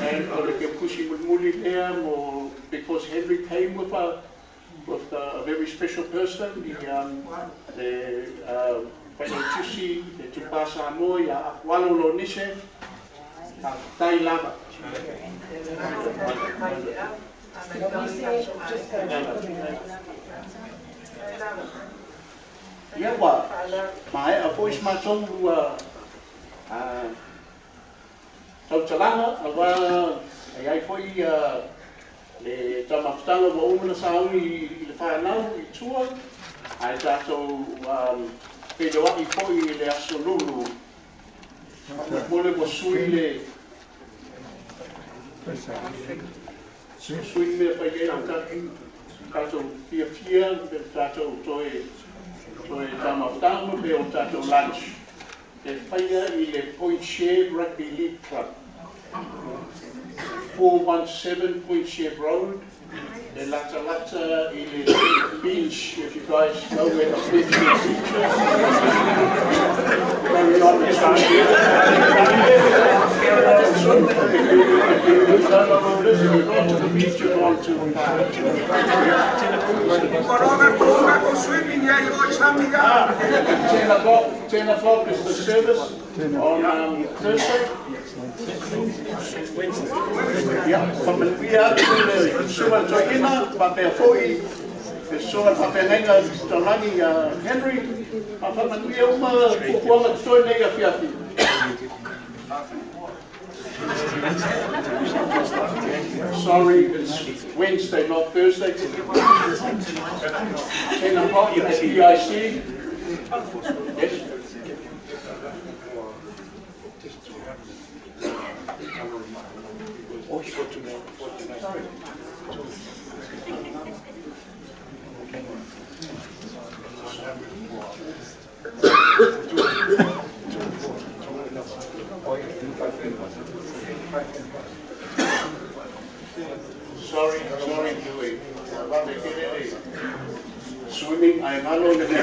and pushing with Muli there, or because Henry came with a very special person, the Tusi, the Tupasa Amoy, Walolo Nishe, Tai Lava. Yeah, well, my voice my tongue Talanga, I foi le tamafutanga wa umana sauni I le whanau I tua, ai tātou pedoa I foi le aso lulu. Mole wa sui le sui me whai e au tātou fia, tātou toi tamafutanga me o tātou lunch. Le whaia I le Point Share Rugby League Club. 417 Point Share Road. The Lata I the beach, if you guys know where the beach is. Very obvious on here. If you go to the beach, you're going to 10 o'clock is the service on Thursday. Yeah, from the Sua Joina, Papel Foi, the Sua Papelenga, Stolani Henry, Papamanuia Uma, Fukuanga Stoinega Fiafi. Sorry, it's Wednesday, not Thursday. 10 o'clock at the PIC. Yes. Sorry. Sorry, Louis. Swimming, I'm alone in the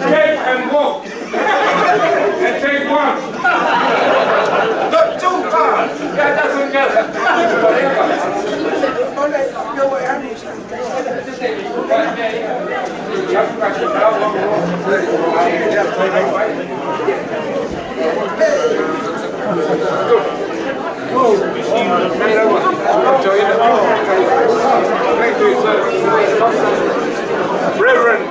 Take and walk. And take one. Not 2 times. That doesn't get it. Reverend.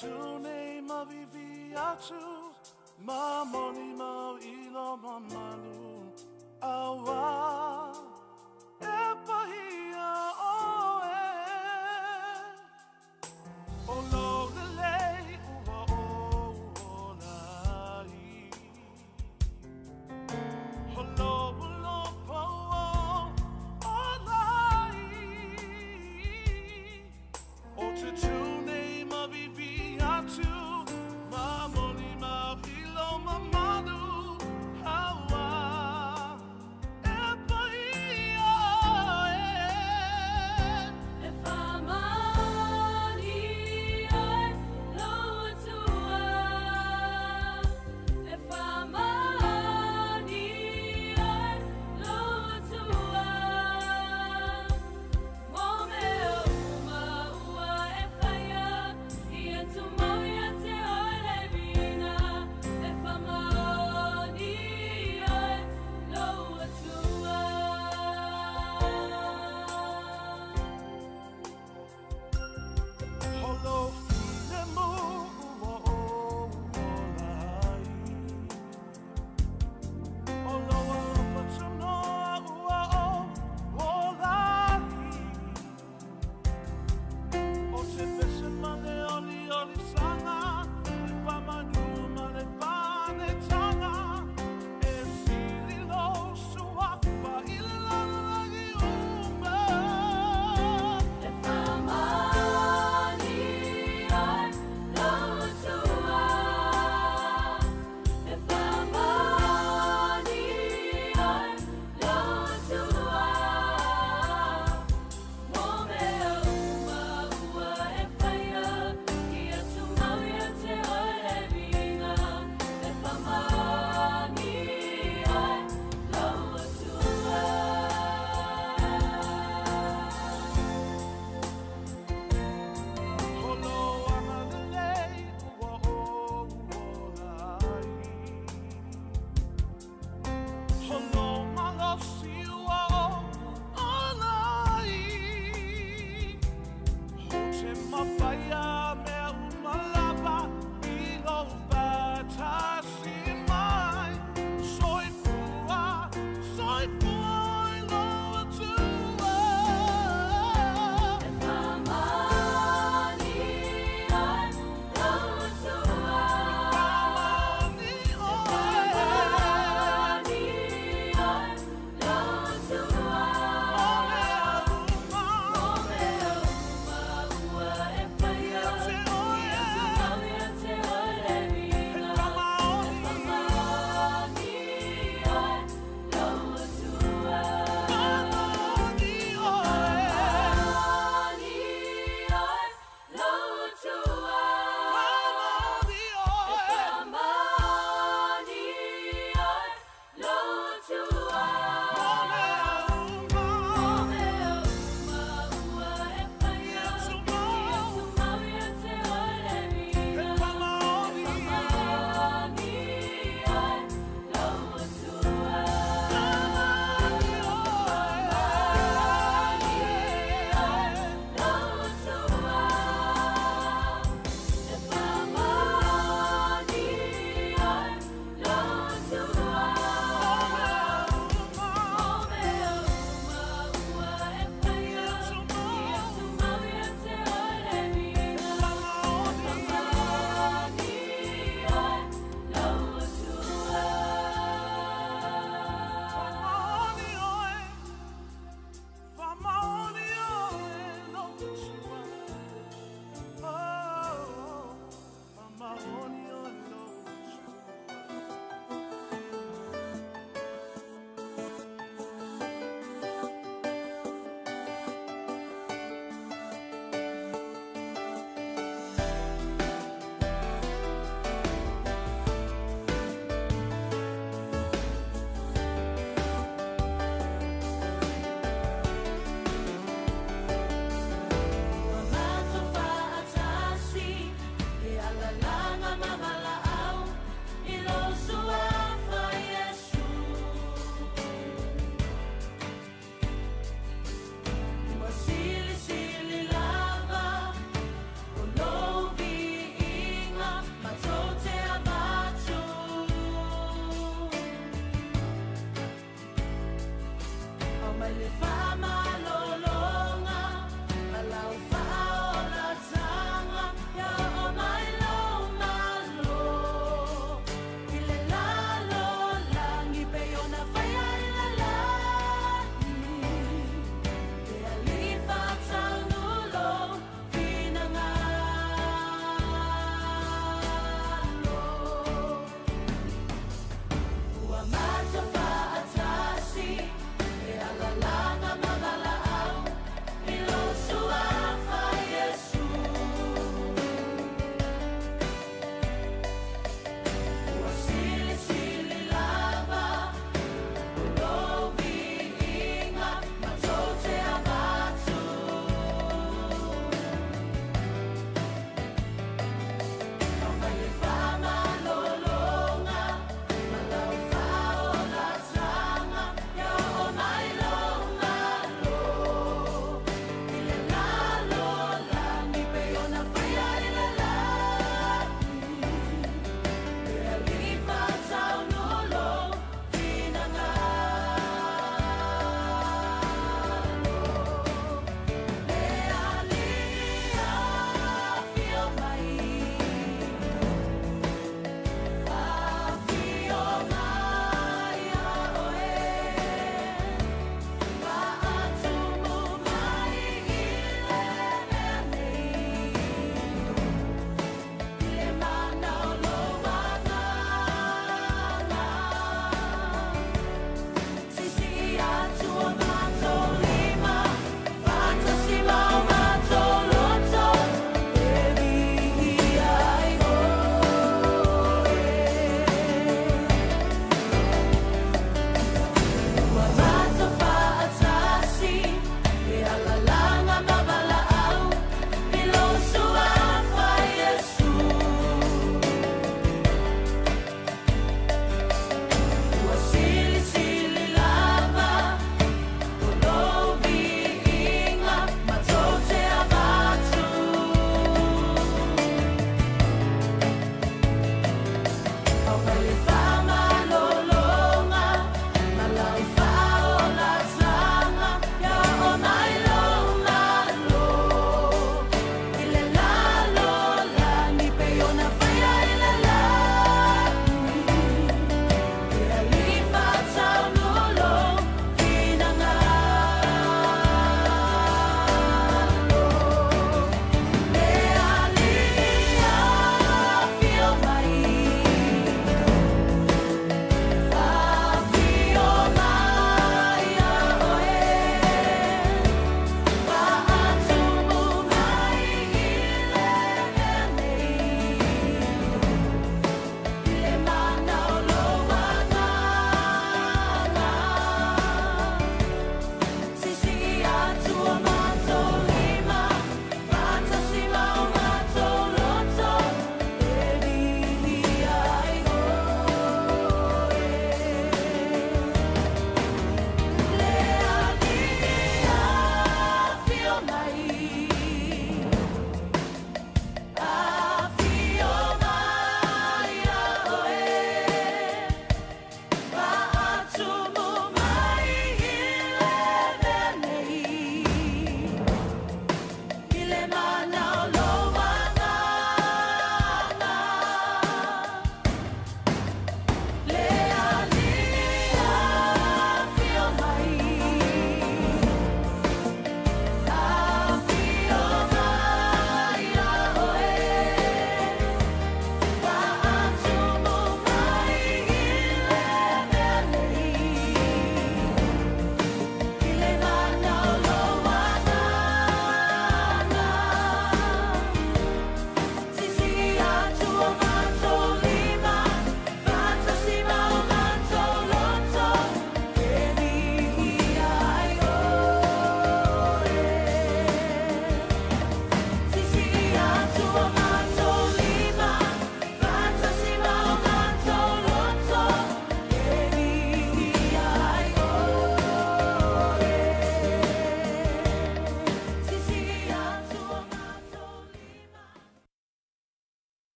tu nei mavivi atu, ma moni mau ilo mamalu, awa.